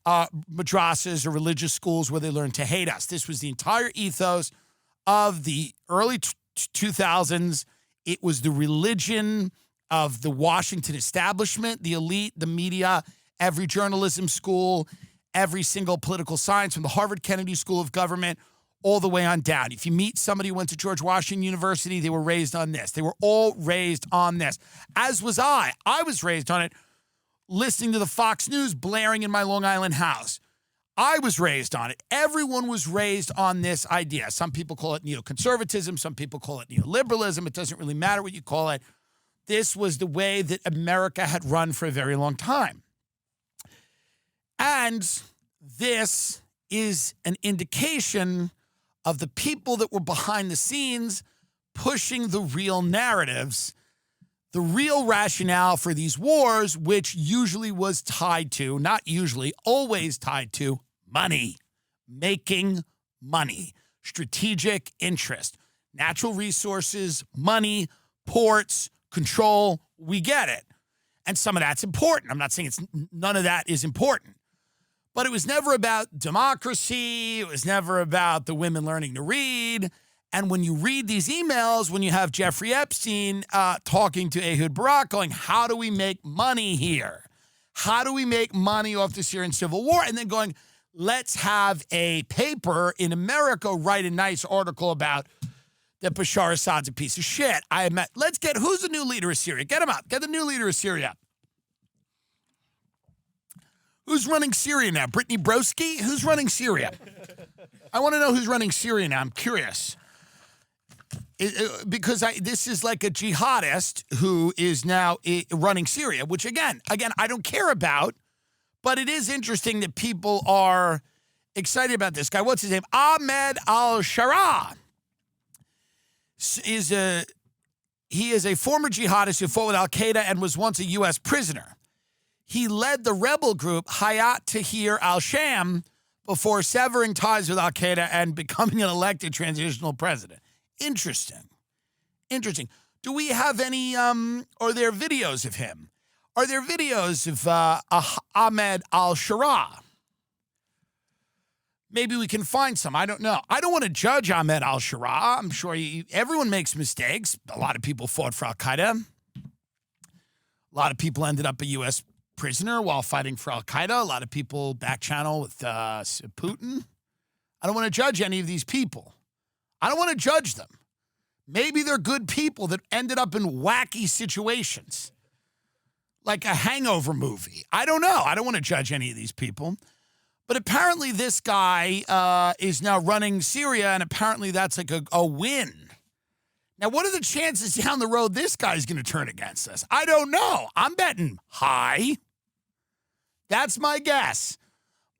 madrasas or religious schools where they learn to hate us. This was the entire ethos of the early 2000s. It was the religion of the Washington establishment, the elite, the media, every journalism school, every single political science from the Harvard Kennedy School of Government all the way on down. If you meet somebody who went to George Washington University, they were raised on this. They were all raised on this, as was I. I was raised on it, listening to the Fox News blaring in my Long Island house. I was raised on it. Everyone was raised on this idea. Some people call it neoconservatism. Some people call it neoliberalism. It doesn't really matter what you call it. This was the way that America had run for a very long time. And this is an indication of the people that were behind the scenes pushing the real narratives, the real rationale for these wars, which usually was tied to, not usually, always tied to money, making money, strategic interest, natural resources, money, ports, control. We get it. And some of that's important. I'm not saying none of that is important. But it was never about democracy. It was never about the women learning to read. And when you read these emails, when you have Jeffrey Epstein talking to Ehud Barak going, how do we make money here? How do we make money off the Syrian civil war? And then going, let's have a paper in America write a nice article about that Bashar Assad's a piece of shit. Let's get, who's the new leader of Syria? Get him up. Get the new leader of Syria. Who's running Syria now? Brittany Broski? Who's running Syria? I want to know who's running Syria now. I'm curious. Because this is like a jihadist who is now running Syria, which again, I don't care about, but it is interesting that people are excited about this guy. What's his name? Ahmed al-Sharaa. He is a former jihadist who fought with al-Qaeda and was once a U.S. prisoner. He led the rebel group Hayat Tahrir al-Sham before severing ties with al-Qaeda and becoming an elected transitional president. Interesting. Do we have any, are there videos of him? Are there videos of Ahmed al-Sharaa? Maybe we can find some. I don't know. I don't want to judge Ahmed al-Sharaa. I'm sure everyone makes mistakes. A lot of people fought for al-Qaeda. A lot of people ended up a U.S. prisoner while fighting for al-Qaeda. A lot of people back channel with Putin. I don't want to judge any of these people. I don't want to judge them. Maybe they're good people that ended up in wacky situations, like a Hangover movie. I don't know. I don't want to judge any of these people. But apparently this guy is now running Syria, and apparently that's like a win. Now, what are the chances down the road this guy's going to turn against us? I don't know. I'm betting high. That's my guess.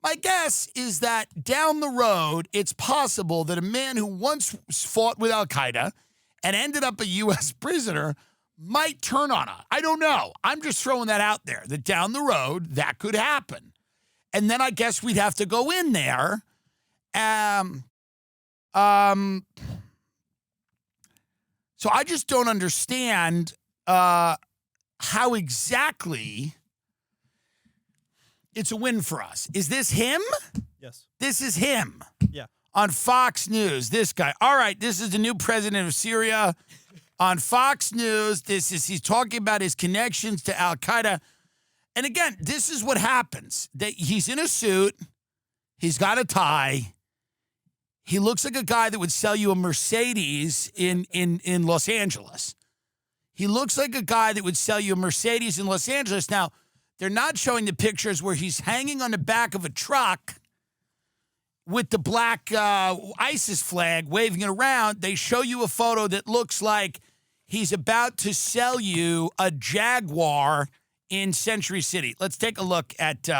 My guess is that down the road, it's possible that a man who once fought with Al-Qaeda and ended up a U.S. prisoner might turn on us. I don't know. I'm just throwing that out there, that down the road, that could happen. And then I guess we'd have to go in there. So I just don't understand how exactly it's a win for us. Is this him? Yes. This is him. Yeah. On Fox News, this guy. All right, this is the new president of Syria. On Fox News, he's talking about his connections to Al-Qaeda. And again, this is what happens. He's in a suit. He's got a tie. He looks like a guy that would sell you a Mercedes in Los Angeles. He looks like a guy that would sell you a Mercedes in Los Angeles. Now, they're not showing the pictures where he's hanging on the back of a truck with the black ISIS flag waving it around. They show you a photo that looks like he's about to sell you a Jaguar in Century City. Let's take a look at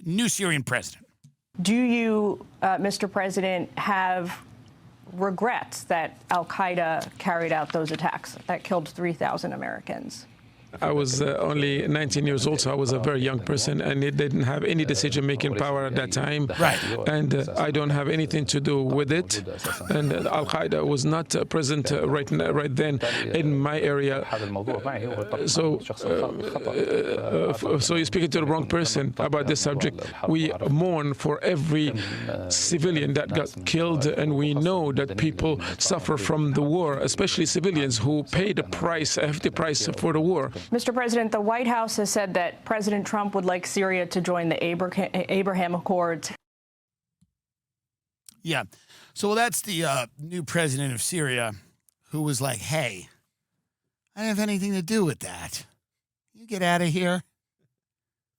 new Syrian president. Do you, Mr. President, have regrets that al-Qaeda carried out those attacks that killed 3,000 Americans? I was only 19 years old, so I was a very young person, and it didn't have any decision-making power at that time. Right. And I don't have anything to do with it. And Al-Qaeda was not present right then in my area. So you're speaking to the wrong person about this subject. We mourn for every civilian that got killed, and we know that people suffer from the war, especially civilians who pay the price, a hefty price for the war. Mr. President, the White House has said that President Trump would like Syria to join the Abraham Accords. Yeah. So that's the new president of Syria who was like, hey, I don't have anything to do with that. Can you get out of here?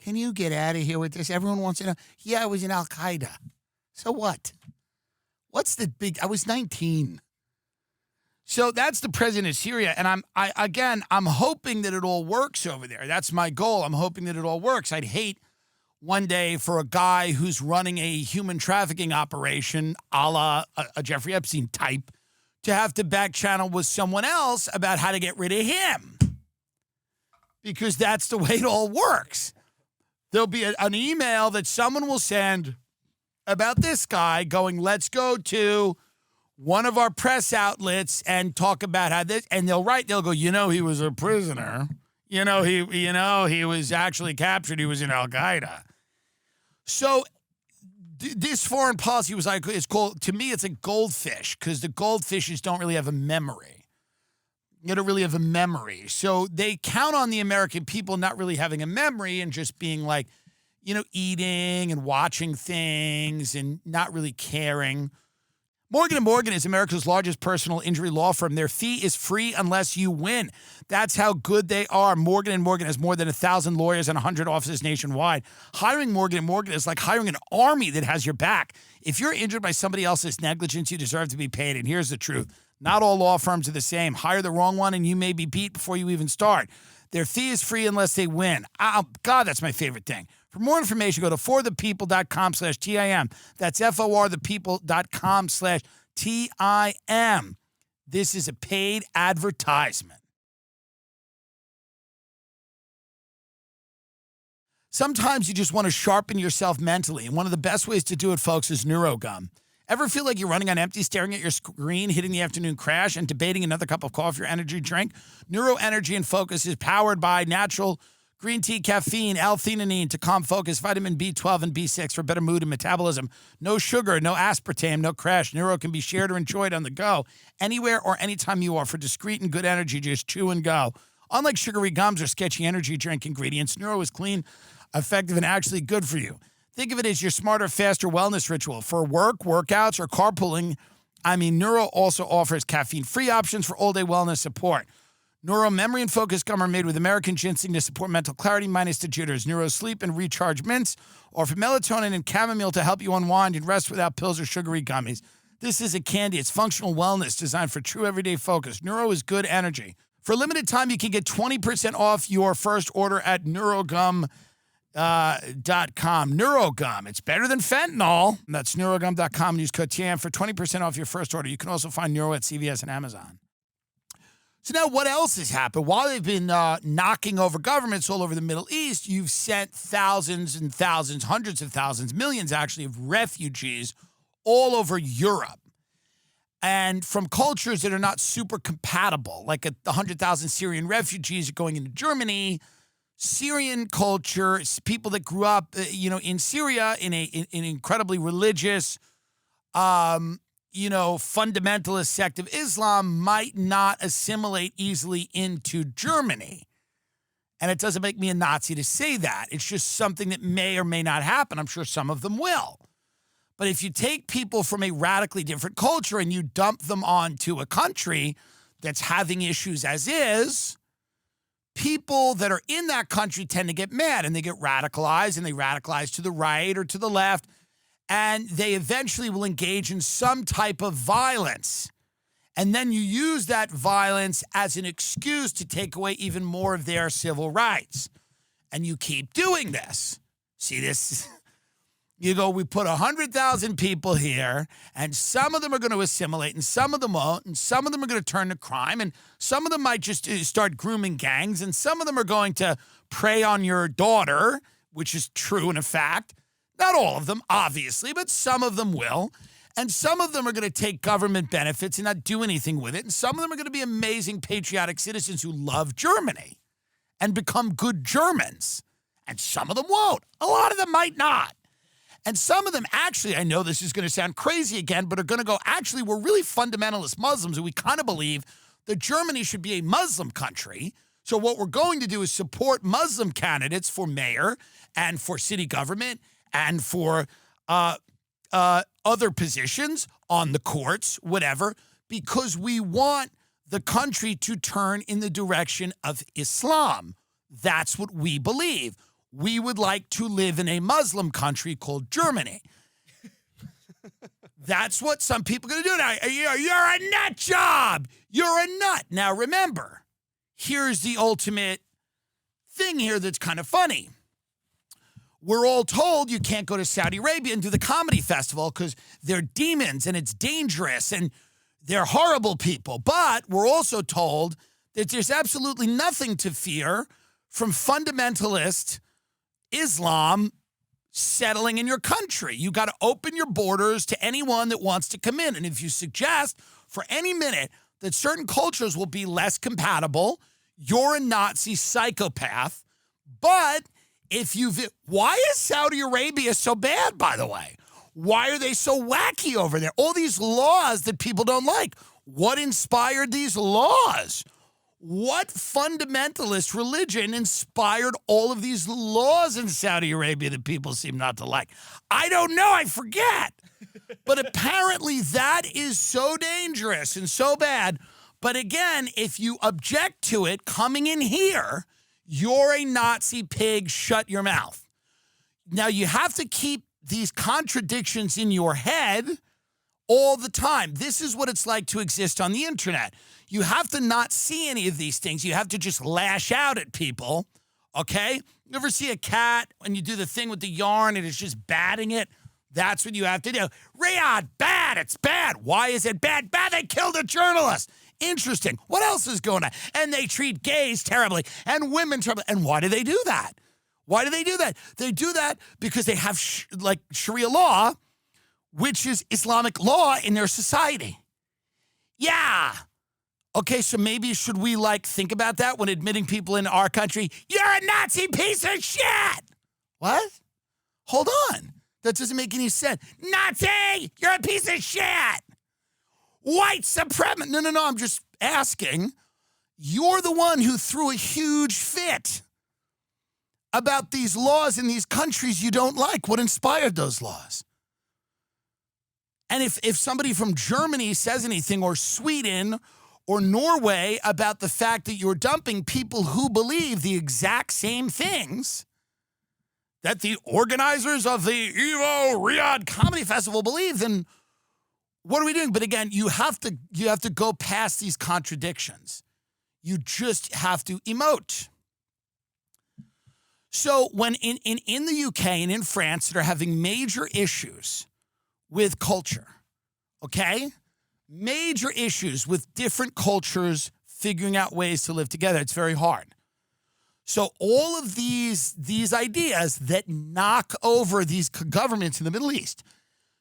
Can you get out of here with this? Everyone wants to know. Yeah, I was in Al-Qaeda. So what? What's the big... I was 19. So that's the president of Syria, and I'm hoping that it all works over there. That's my goal. I'm hoping that it all works. I'd hate one day for a guy who's running a human trafficking operation, a la a Jeffrey Epstein type, to have to back channel with someone else about how to get rid of him. Because that's the way it all works. There'll be an email that someone will send about this guy going, let's go to one of our press outlets and talk about how this, and they'll go, he was a prisoner. He was actually captured. He was in Al-Qaeda. So this foreign policy was like, it's called, to me, it's a goldfish, because the goldfishes don't really have a memory. They don't really have a memory. So they count on the American people not really having a memory and just being like, eating and watching things and not really caring. Morgan & Morgan is America's largest personal injury law firm. Their fee is free unless you win. That's how good they are. Morgan & Morgan has more than 1,000 lawyers and 100 offices nationwide. Hiring Morgan & Morgan is like hiring an army that has your back. If you're injured by somebody else's negligence, you deserve to be paid. And here's the truth. Not all law firms are the same. Hire the wrong one and you may be beat before you even start. Their fee is free unless they win. Oh, God, that's my favorite thing. For more information, go to forthepeople.com/TIM. That's forthepeople.com/TIM. This is a paid advertisement. Sometimes you just want to sharpen yourself mentally, and one of the best ways to do it, folks, is Neuro Gum. Ever feel like you're running on empty, staring at your screen, hitting the afternoon crash, and debating another cup of coffee or energy drink? Neuro Energy and Focus is powered by natural green tea, caffeine, L-theanine to calm focus, vitamin B12 and B6 for better mood and metabolism. No sugar, no aspartame, no crash. Neuro can be shared or enjoyed on the go, anywhere or anytime you are. For discreet and good energy, just chew and go. Unlike sugary gums or sketchy energy drink ingredients, Neuro is clean, effective, and actually good for you. Think of it as your smarter, faster wellness ritual. For work, workouts, or carpooling, Neuro also offers caffeine-free options for all-day wellness support. Neuro Memory and Focus Gum are made with American ginseng to support mental clarity minus the jitters. Neuro Sleep and Recharge Mints offer melatonin and chamomile to help you unwind and rest without pills or sugary gummies. This is a candy. It's functional wellness designed for true everyday focus. Neuro is good energy. For a limited time, you can get 20% off your first order at neurogum.com. Neuro Gum. It's better than fentanyl. That's neurogum.com. Use code TM for 20% off your first order. You can also find Neuro at CVS and Amazon. So now what else has happened? While they've been knocking over governments all over the Middle East, you've sent thousands and thousands, hundreds of thousands, millions actually, of refugees all over Europe. And from cultures that are not super compatible, like 100,000 Syrian refugees are going into Germany. Syrian culture, people that grew up, in Syria in an incredibly religious, fundamentalist sect of Islam might not assimilate easily into Germany. And it doesn't make me a Nazi to say that. It's just something that may or may not happen. I'm sure some of them will. But if you take people from a radically different culture and you dump them onto a country that's having issues as is, people that are in that country tend to get mad and they get radicalized, and they radicalize to the right or to the left, and they eventually will engage in some type of violence. And then you use that violence as an excuse to take away even more of their civil rights. And you keep doing this. See this? You go, we put 100,000 people here, and some of them are going to assimilate, and some of them won't, and some of them are going to turn to crime, and some of them might just start grooming gangs, and some of them are going to prey on your daughter, which is true and a fact. Not all of them, obviously, but some of them will. And some of them are going to take government benefits and not do anything with it. And some of them are going to be amazing patriotic citizens who love Germany and become good Germans. And some of them won't. A lot of them might not. And some of them actually, I know this is going to sound crazy again, but are going to go, actually, we're really fundamentalist Muslims, and we kind of believe that Germany should be a Muslim country. So what we're going to do is support Muslim candidates for mayor and for city government and for other positions on the courts, whatever, because we want the country to turn in the direction of Islam. That's what we believe. We would like to live in a Muslim country called Germany. That's what some people are going to do now. You're a nut job. You're a nut. Now, remember, here's the ultimate thing here that's kind of funny. We're all told you can't go to Saudi Arabia and do the comedy festival because they're demons and it's dangerous and they're horrible people. But we're also told that there's absolutely nothing to fear from fundamentalist Islam settling in your country. You got to open your borders to anyone that wants to come in. And if you suggest for any minute that certain cultures will be less compatible, you're a Nazi psychopath. But why is Saudi Arabia so bad, by the way? Why are they so wacky over there? All these laws that people don't like. What inspired these laws? What fundamentalist religion inspired all of these laws in Saudi Arabia that people seem not to like? I don't know. I forget. But apparently that is so dangerous and so bad. But again, if you object to it coming in here, you're a Nazi pig. Shut your mouth. Now, you have to keep these contradictions in your head all the time. This is what it's like to exist on the internet. You have to not see any of these things. You have to just lash out at people, okay? You ever see a cat and you do the thing with the yarn and it's just batting it? That's what you have to do. Riyadh, bad. It's bad. Why is it bad? Bad, they killed a journalist. Interesting. What else is going on? And they treat gays terribly and women terribly. And why do they do that? Why do they do that? They do that because they have Sharia law, which is Islamic law in their society. Yeah. Okay, so maybe should we think about that when admitting people in our country? You're a Nazi piece of shit. What? Hold on. That doesn't make any sense. Nazi, you're a piece of shit. White supremacist. No, I'm just asking. You're the one who threw a huge fit about these laws in these countries you don't like. What inspired those laws? And if somebody from Germany says anything, or Sweden or Norway, about the fact that you're dumping people who believe the exact same things that the organizers of the Evo Riyadh Comedy Festival believe, then what are we doing? But again, you have to go past these contradictions. You just have to emote. So when in the UK and in France that are having major issues with culture, okay? Major issues with different cultures figuring out ways to live together. It's very hard. So all of these ideas that knock over these governments in the Middle East,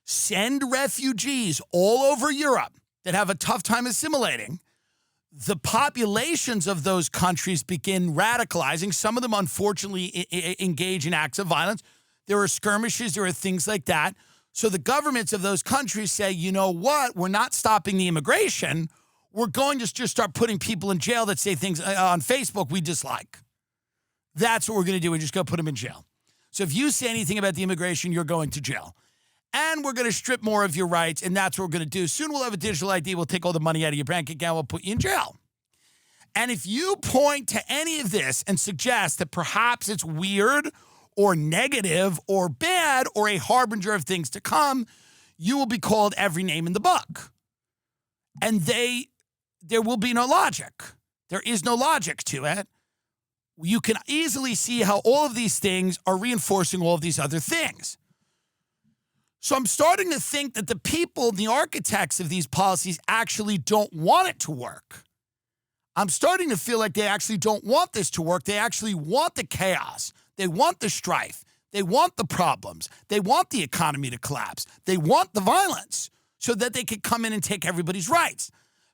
send refugees all over Europe that have a tough time assimilating, the populations of those countries begin radicalizing. Some of them, unfortunately, engage in acts of violence. There are skirmishes. There are things like that. So the governments of those countries say, you know what? We're not stopping the immigration. We're going to just start putting people in jail that say things on Facebook we dislike. That's what we're going to do. We're just going to put them in jail. So if you say anything about the immigration, you're going to jail. And we're going to strip more of your rights, and that's what we're going to do. Soon we'll have a digital ID. We'll take all the money out of your bank account. We'll put you in jail. And if you point to any of this and suggest that perhaps it's weird or negative or bad or a harbinger of things to come, you will be called every name in the book. And there will be no logic. There is no logic to it. You can easily see how all of these things are reinforcing all of these other things. So I'm starting to think that the people, the architects of these policies, actually don't want it to work. I'm starting to feel like they actually don't want this to work. They actually want the chaos. They want the strife. They want the problems. They want the economy to collapse. They want the violence so that they can come in and take everybody's rights.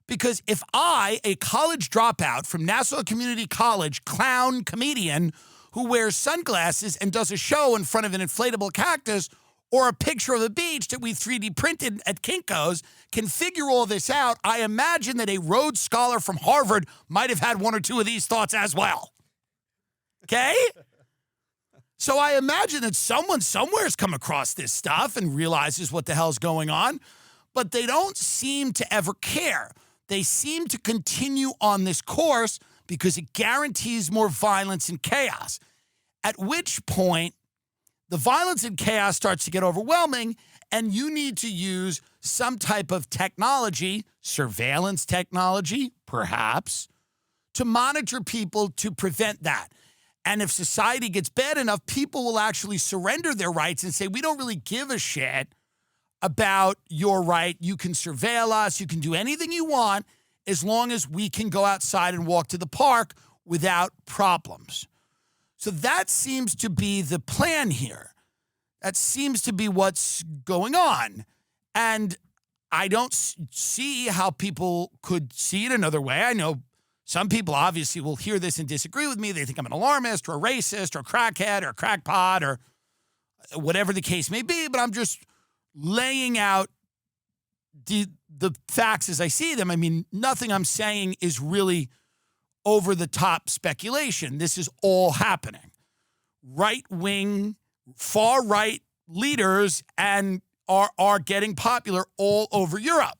Because if I, a college dropout from Nassau Community College, clown comedian who wears sunglasses and does a show in front of an inflatable cactus, or a picture of the beach that we 3D printed at Kinko's, can figure all this out, I imagine that a Rhodes Scholar from Harvard might have had one or two of these thoughts as well. Okay? So I imagine that someone somewhere has come across this stuff and realizes what the hell's going on, but they don't seem to ever care. They seem to continue on this course because it guarantees more violence and chaos, at which point the violence and chaos starts to get overwhelming, and you need to use some type of technology, surveillance technology, perhaps, to monitor people to prevent that. And if society gets bad enough, people will actually surrender their rights and say, we don't really give a shit about your right. You can surveil us. You can do anything you want as long as we can go outside and walk to the park without problems. So that seems to be the plan here. That seems to be what's going on. And I don't see how people could see it another way. I know some people obviously will hear this and disagree with me. They think I'm an alarmist or a racist or a crackhead or a crackpot or whatever the case may be, but I'm just laying out the facts as I see them. I mean, nothing I'm saying is really over-the-top speculation. This is all happening. Right-wing, far-right leaders and are getting popular all over Europe.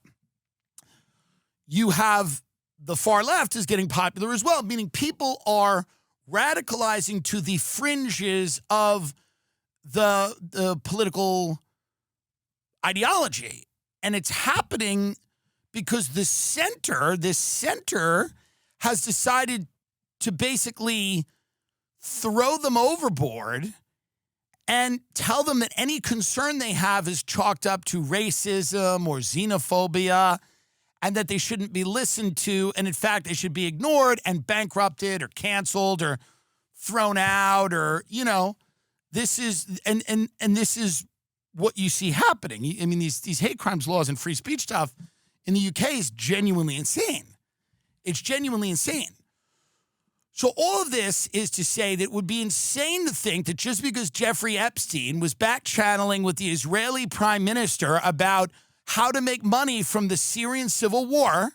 You have the far left is getting popular as well, meaning people are radicalizing to the fringes of the political ideology. And it's happening because this center has decided to basically throw them overboard and tell them that any concern they have is chalked up to racism or xenophobia and that they shouldn't be listened to. And in fact, they should be ignored and bankrupted or canceled or thrown out or, you know, this is, and this is what you see happening. I mean, these hate crimes laws and free speech stuff in the UK is genuinely insane. It's genuinely insane. So all of this is to say that it would be insane to think that just because Jeffrey Epstein was back channeling with the Israeli prime minister about how to make money from the Syrian civil war,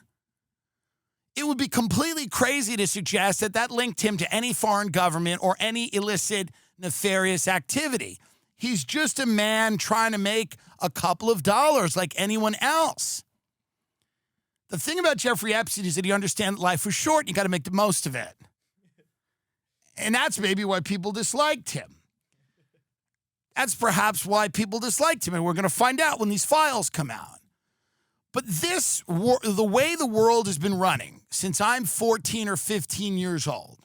it would be completely crazy to suggest that that linked him to any foreign government or any illicit, nefarious activity. He's just a man trying to make a couple of dollars like anyone else. The thing about Jeffrey Epstein is that he understands life was short and you got to make the most of it. And that's maybe why people disliked him. That's perhaps why people disliked him, and we're going to find out when these files come out. But the way the world has been running since I'm 14 or 15 years old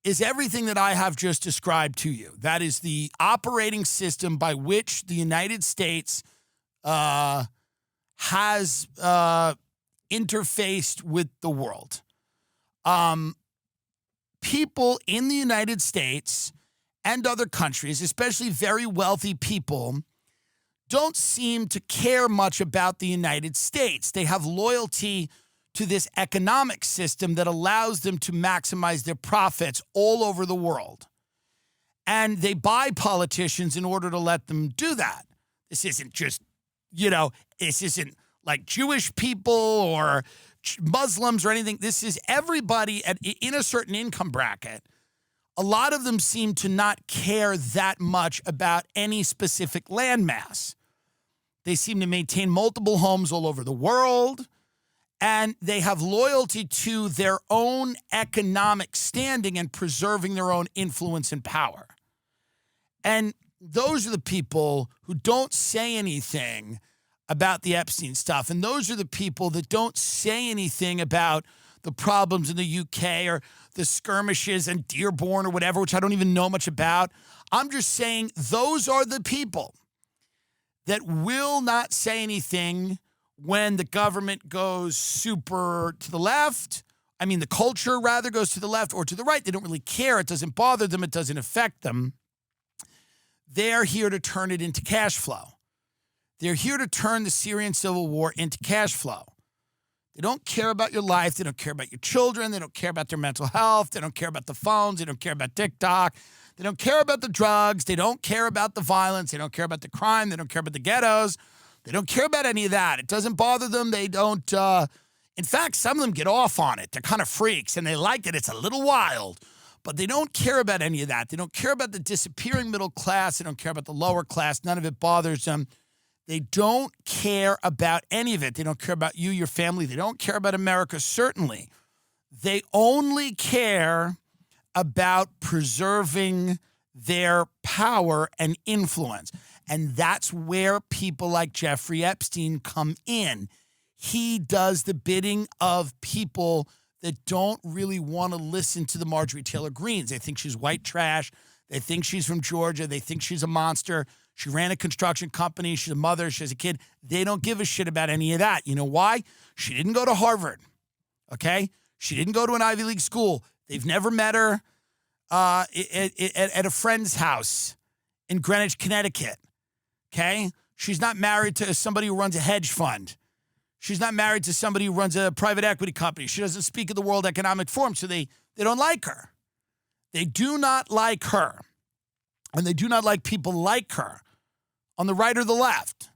is everything that I have just described to you. That is the operating system by which the United States has interfaced with the world. People in the United States and other countries, especially very wealthy people, don't seem to care much about the United States. They have loyalty to this economic system that allows them to maximize their profits all over the world. And they buy politicians in order to let them do that. This isn't just, this isn't like Jewish people or Muslims or anything. This is everybody in a certain income bracket. A lot of them seem to not care that much about any specific landmass. They seem to maintain multiple homes all over the world, and they have loyalty to their own economic standing and preserving their own influence and power. And those are the people who don't say anything about the Epstein stuff, and those are the people that don't say anything about the problems in the UK or the skirmishes in Dearborn or whatever, which I don't even know much about. I'm just saying those are the people that will not say anything when the government goes super to the left. I mean, the culture rather goes to the left or to the right. They don't really care. It doesn't bother them. It doesn't affect them. They're here to turn it into cash flow. They're here to turn the Syrian civil war into cash flow. They don't care about your life. They don't care about your children. They don't care about their mental health. They don't care about the phones. They don't care about TikTok. They don't care about the drugs. They don't care about the violence. They don't care about the crime. They don't care about the ghettos. They don't care about any of that. It doesn't bother them. They don't. In fact, some of them get off on it. They're kind of freaks, and they like it. It's a little wild. But they don't care about any of that. They don't care about the disappearing middle class. They don't care about the lower class. None of it bothers them. They don't care about any of it. They don't care about you, your family. They don't care about America, certainly. They only care about preserving their power and influence. And that's where people like Jeffrey Epstein come in. He does the bidding of people that don't really want to listen to the Marjorie Taylor Greens. They think she's white trash. They think she's from Georgia. They think she's a monster. She ran a construction company. She's a mother. She has a kid. They don't give a shit about any of that. You know why? She didn't go to Harvard, okay? She didn't go to an Ivy League school. They've never met her at a friend's house in Greenwich, Connecticut, okay? She's not married to somebody who runs a hedge fund. She's not married to somebody who runs a private equity company. She doesn't speak at the World Economic Forum, so they don't like her. They do not like her, and they do not like people like her on the right or the left.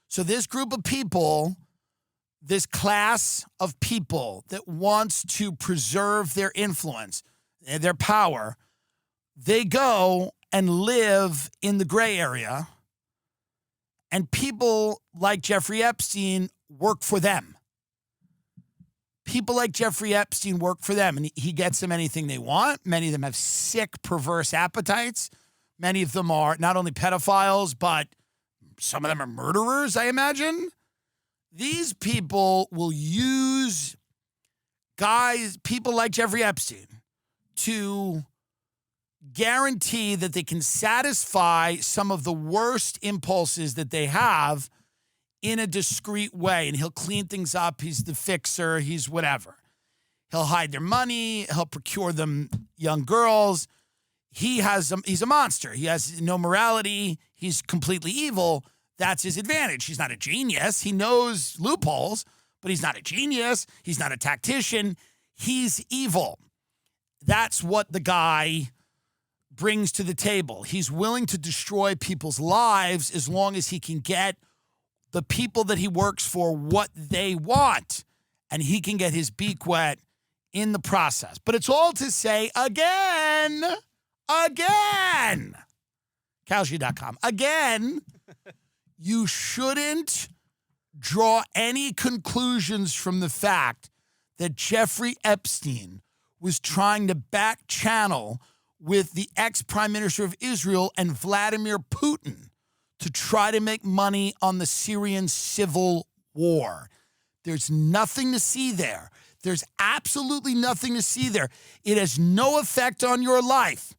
So this group of people, this class of people that wants to preserve their influence, their power, they go and live in the gray area, and people like Jeffrey Epstein work for them. People like Jeffrey Epstein work for them, and he gets them anything they want. Many of them have sick, perverse appetites. Many of them are not only pedophiles, but some of them are murderers, I imagine. These people will use people like Jeffrey Epstein to guarantee that they can satisfy some of the worst impulses that they have in a discreet way. And he'll clean things up. He's the fixer. He's whatever. He'll hide their money. He'll procure them young girls. He's a monster. He has no morality. He's completely evil. That's his advantage. He's not a genius. He knows loopholes, but he's not a genius. He's not a tactician. He's evil. That's what the guy brings to the table. He's willing to destroy people's lives as long as he can get the people that he works for what they want, and he can get his beak wet in the process. But it's all to say again, Kalshi.com. Again, you shouldn't draw any conclusions from the fact that Jeffrey Epstein was trying to back channel with the ex-prime minister of Israel and Vladimir Putin to try to make money on the Syrian civil war. There's nothing to see there. There's absolutely nothing to see there. It has no effect on your life.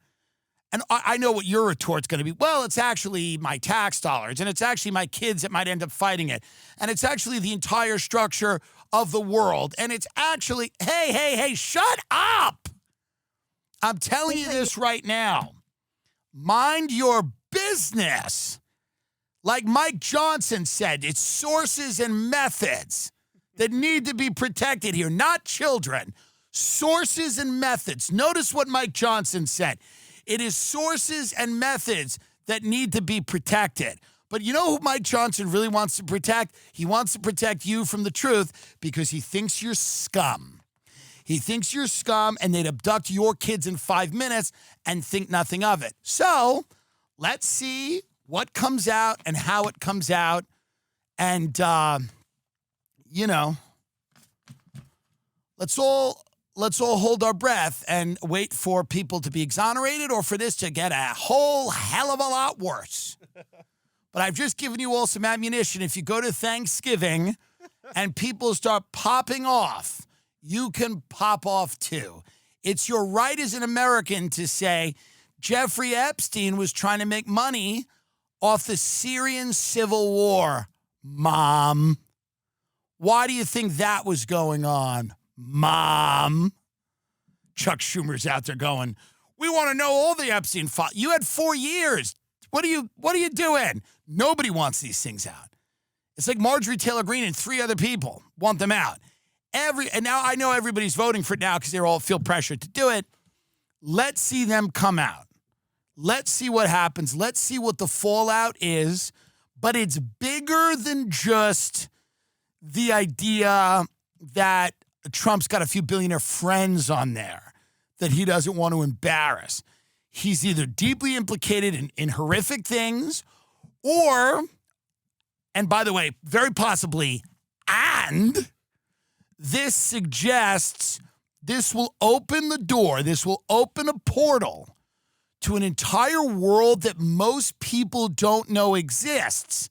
And I know what your retort's going to be. Well, it's actually my tax dollars, and it's actually my kids that might end up fighting it. And it's actually the entire structure of the world. And it's actually, hey, shut up. I'm telling you this right now. Mind your business. Like Mike Johnson said, it's sources and methods that need to be protected here, not children. Sources and methods. Notice what Mike Johnson said. It is sources and methods that need to be protected. But you know who Mike Johnson really wants to protect? He wants to protect you from the truth because he thinks you're scum. He thinks you're scum and they'd abduct your kids in 5 minutes and think nothing of it. So let's see what comes out and how it comes out. And, let's all hold our breath and wait for people to be exonerated or for this to get a whole hell of a lot worse. But I've just given you all some ammunition. If you go to Thanksgiving and people start popping off, you can pop off too. It's your right as an American to say Jeffrey Epstein was trying to make money off the Syrian civil war. Mom, why do you think that was going on? Mom. Chuck Schumer's out there going, we want to know all the Epstein files. You had 4 years. What are you doing? Nobody wants these things out. It's like Marjorie Taylor Greene and 3 other people want them out. And now I know everybody's voting for it now because they all feel pressured to do it. Let's see them come out. Let's see what happens. Let's see what the fallout is. But it's bigger than just the idea that Trump's got a few billionaire friends on there that he doesn't want to embarrass. He's either deeply implicated in horrific things or, and by the way, very possibly, and this suggests this will open the door, this will open a portal to an entire world that most people don't know exists.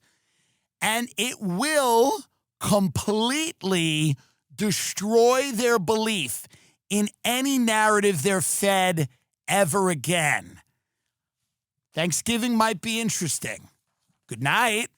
And it will completely destroy their belief in any narrative they're fed ever again. Thanksgiving might be interesting. Good night.